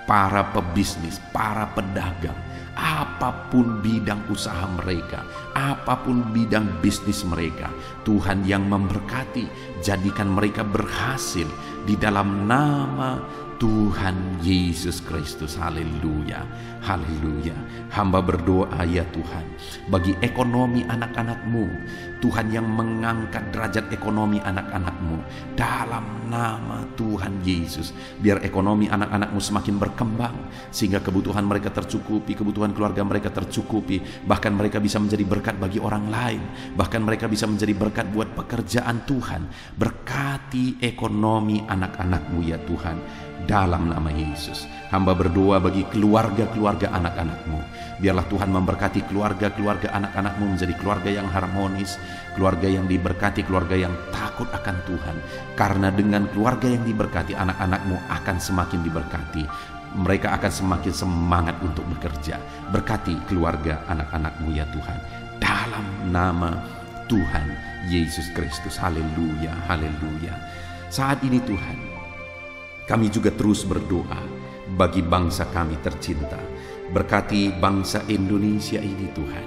para pebisnis, para pedagang, apapun bidang usaha mereka, apapun bidang bisnis mereka, Tuhan yang memberkati, jadikan mereka berhasil di dalam nama Tuhan Yesus Kristus. Haleluya, haleluya. Hamba berdoa ya Tuhan, bagi ekonomi anak-anak-Mu, Tuhan yang mengangkat derajat ekonomi anak-anak-Mu, dalam nama Tuhan Yesus, biar ekonomi anak-anak-Mu semakin berkembang, sehingga kebutuhan mereka tercukupi, kebutuhan keluarga mereka tercukupi, bahkan mereka bisa menjadi berkat bagi orang lain, bahkan mereka bisa menjadi berkat buat pekerjaan Tuhan. Berkati ekonomi anak-anak-Mu ya Tuhan, dalam nama Yesus. Hamba berdoa bagi keluarga-keluarga anak-anak-Mu, biarlah Tuhan memberkati keluarga-keluarga anak-anak-Mu menjadi keluarga yang harmonis, keluarga yang diberkati, keluarga yang takut akan Tuhan. Karena dengan keluarga yang diberkati, anak-anak-Mu akan semakin diberkati, mereka akan semakin semangat untuk bekerja. Berkati keluarga anak-anak-Mu ya Tuhan, dalam nama Tuhan Yesus Kristus. Haleluya, haleluya. Saat ini Tuhan, kami juga terus berdoa bagi bangsa kami tercinta. Berkati bangsa Indonesia ini Tuhan.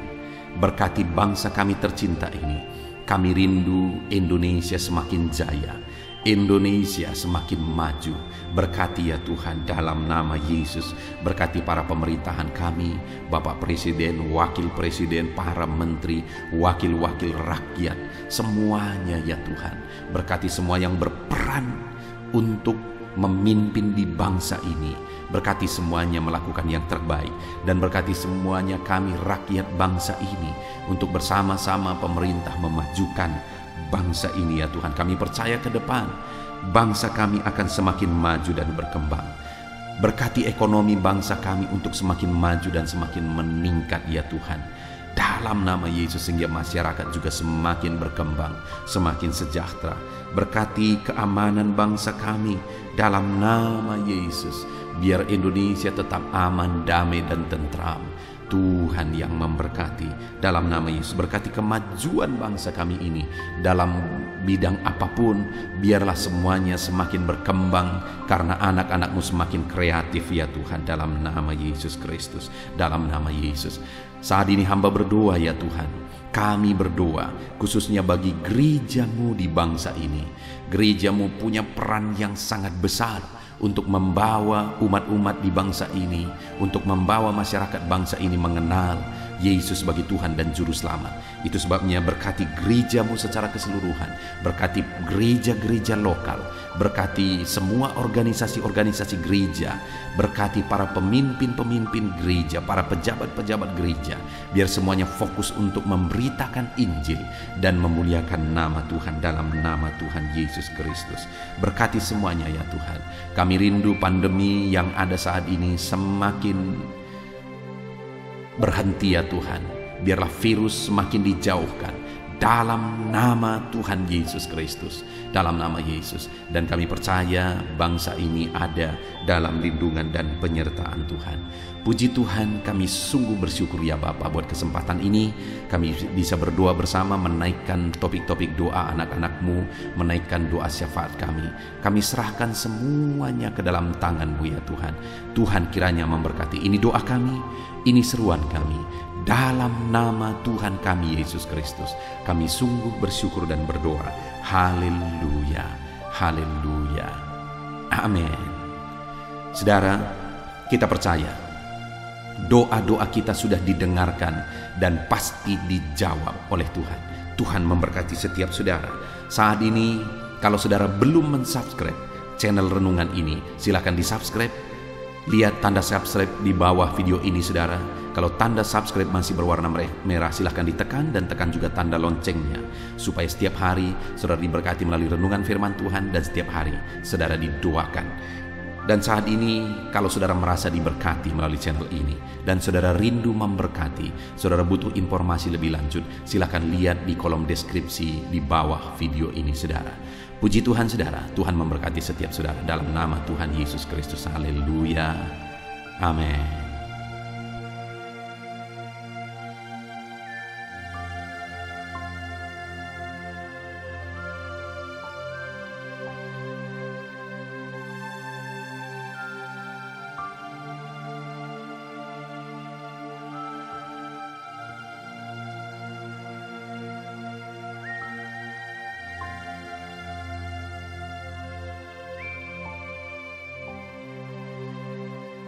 Berkati bangsa kami tercinta ini. Kami rindu Indonesia semakin jaya, Indonesia semakin maju. Berkati ya Tuhan, dalam nama Yesus. Berkati para pemerintahan kami, Bapak Presiden, Wakil Presiden, para menteri, wakil-wakil rakyat, semuanya ya Tuhan. Berkati semua yang berperan untuk memimpin di bangsa ini. Berkati semuanya melakukan yang terbaik, dan berkati semuanya kami rakyat bangsa ini untuk bersama-sama pemerintah memajukan bangsa ini ya Tuhan. Kami percaya ke depan bangsa kami akan semakin maju dan berkembang. Berkati ekonomi bangsa kami untuk semakin maju dan semakin meningkat ya Tuhan, dalam nama Yesus, sehingga masyarakat juga semakin berkembang, semakin sejahtera. Berkati keamanan bangsa kami dalam nama Yesus, biar Indonesia tetap aman, damai dan tentram. Tuhan yang memberkati dalam nama Yesus. Berkati kemajuan bangsa kami ini dalam bidang apapun, biarlah semuanya semakin berkembang karena anak-anak-Mu semakin kreatif ya Tuhan, dalam nama Yesus Kristus, dalam nama Yesus. Saat ini hamba berdoa ya Tuhan, kami berdoa khususnya bagi gereja-Mu di bangsa ini. Gereja-Mu punya peran yang sangat besar untuk membawa umat-umat di bangsa ini, untuk membawa masyarakat bangsa ini mengenal Yesus sebagai Tuhan dan Juru Selamat. Itu sebabnya berkati gereja-Mu secara keseluruhan, berkati gereja-gereja lokal, berkati semua organisasi-organisasi gereja, berkati para pemimpin-pemimpin gereja, para pejabat-pejabat gereja, biar semuanya fokus untuk memberitakan Injil dan memuliakan nama Tuhan, dalam nama Tuhan Yesus Kristus. Berkati semuanya ya Tuhan. Kami rindu pandemi yang ada saat ini semakin berhenti ya Tuhan. Biarlah virus semakin dijauhkan dalam nama Tuhan Yesus Kristus, dalam nama Yesus. Dan kami percaya bangsa ini ada dalam lindungan dan penyertaan Tuhan. Puji Tuhan, kami sungguh bersyukur ya Bapa buat kesempatan ini. Kami bisa berdoa bersama, menaikkan topik-topik doa anak-anak-Mu, menaikkan doa syafaat kami. Kami serahkan semuanya ke dalam tangan-Mu ya Tuhan. Tuhan kiranya memberkati. Ini doa kami, ini seruan kami. Dalam nama Tuhan kami Yesus Kristus, kami sungguh bersyukur dan berdoa. Haleluya, haleluya, amin. Saudara, kita percaya doa-doa kita sudah didengarkan dan pasti dijawab oleh Tuhan. Tuhan memberkati setiap saudara. Saat ini, kalau saudara belum mensubscribe channel renungan ini, silakan di-subscribe, Lihat tanda subscribe di bawah video ini saudara. Kalau tanda subscribe masih berwarna merah, silahkan ditekan dan tekan juga tanda loncengnya. Supaya setiap hari saudara diberkati melalui renungan firman Tuhan dan setiap hari saudara didoakan. Dan saat ini kalau saudara merasa diberkati melalui channel ini dan saudara rindu memberkati, saudara butuh informasi lebih lanjut, silakan lihat di kolom deskripsi di bawah video ini saudara. Puji Tuhan saudara, Tuhan memberkati setiap saudara dalam nama Tuhan Yesus Kristus. Haleluya. Amin.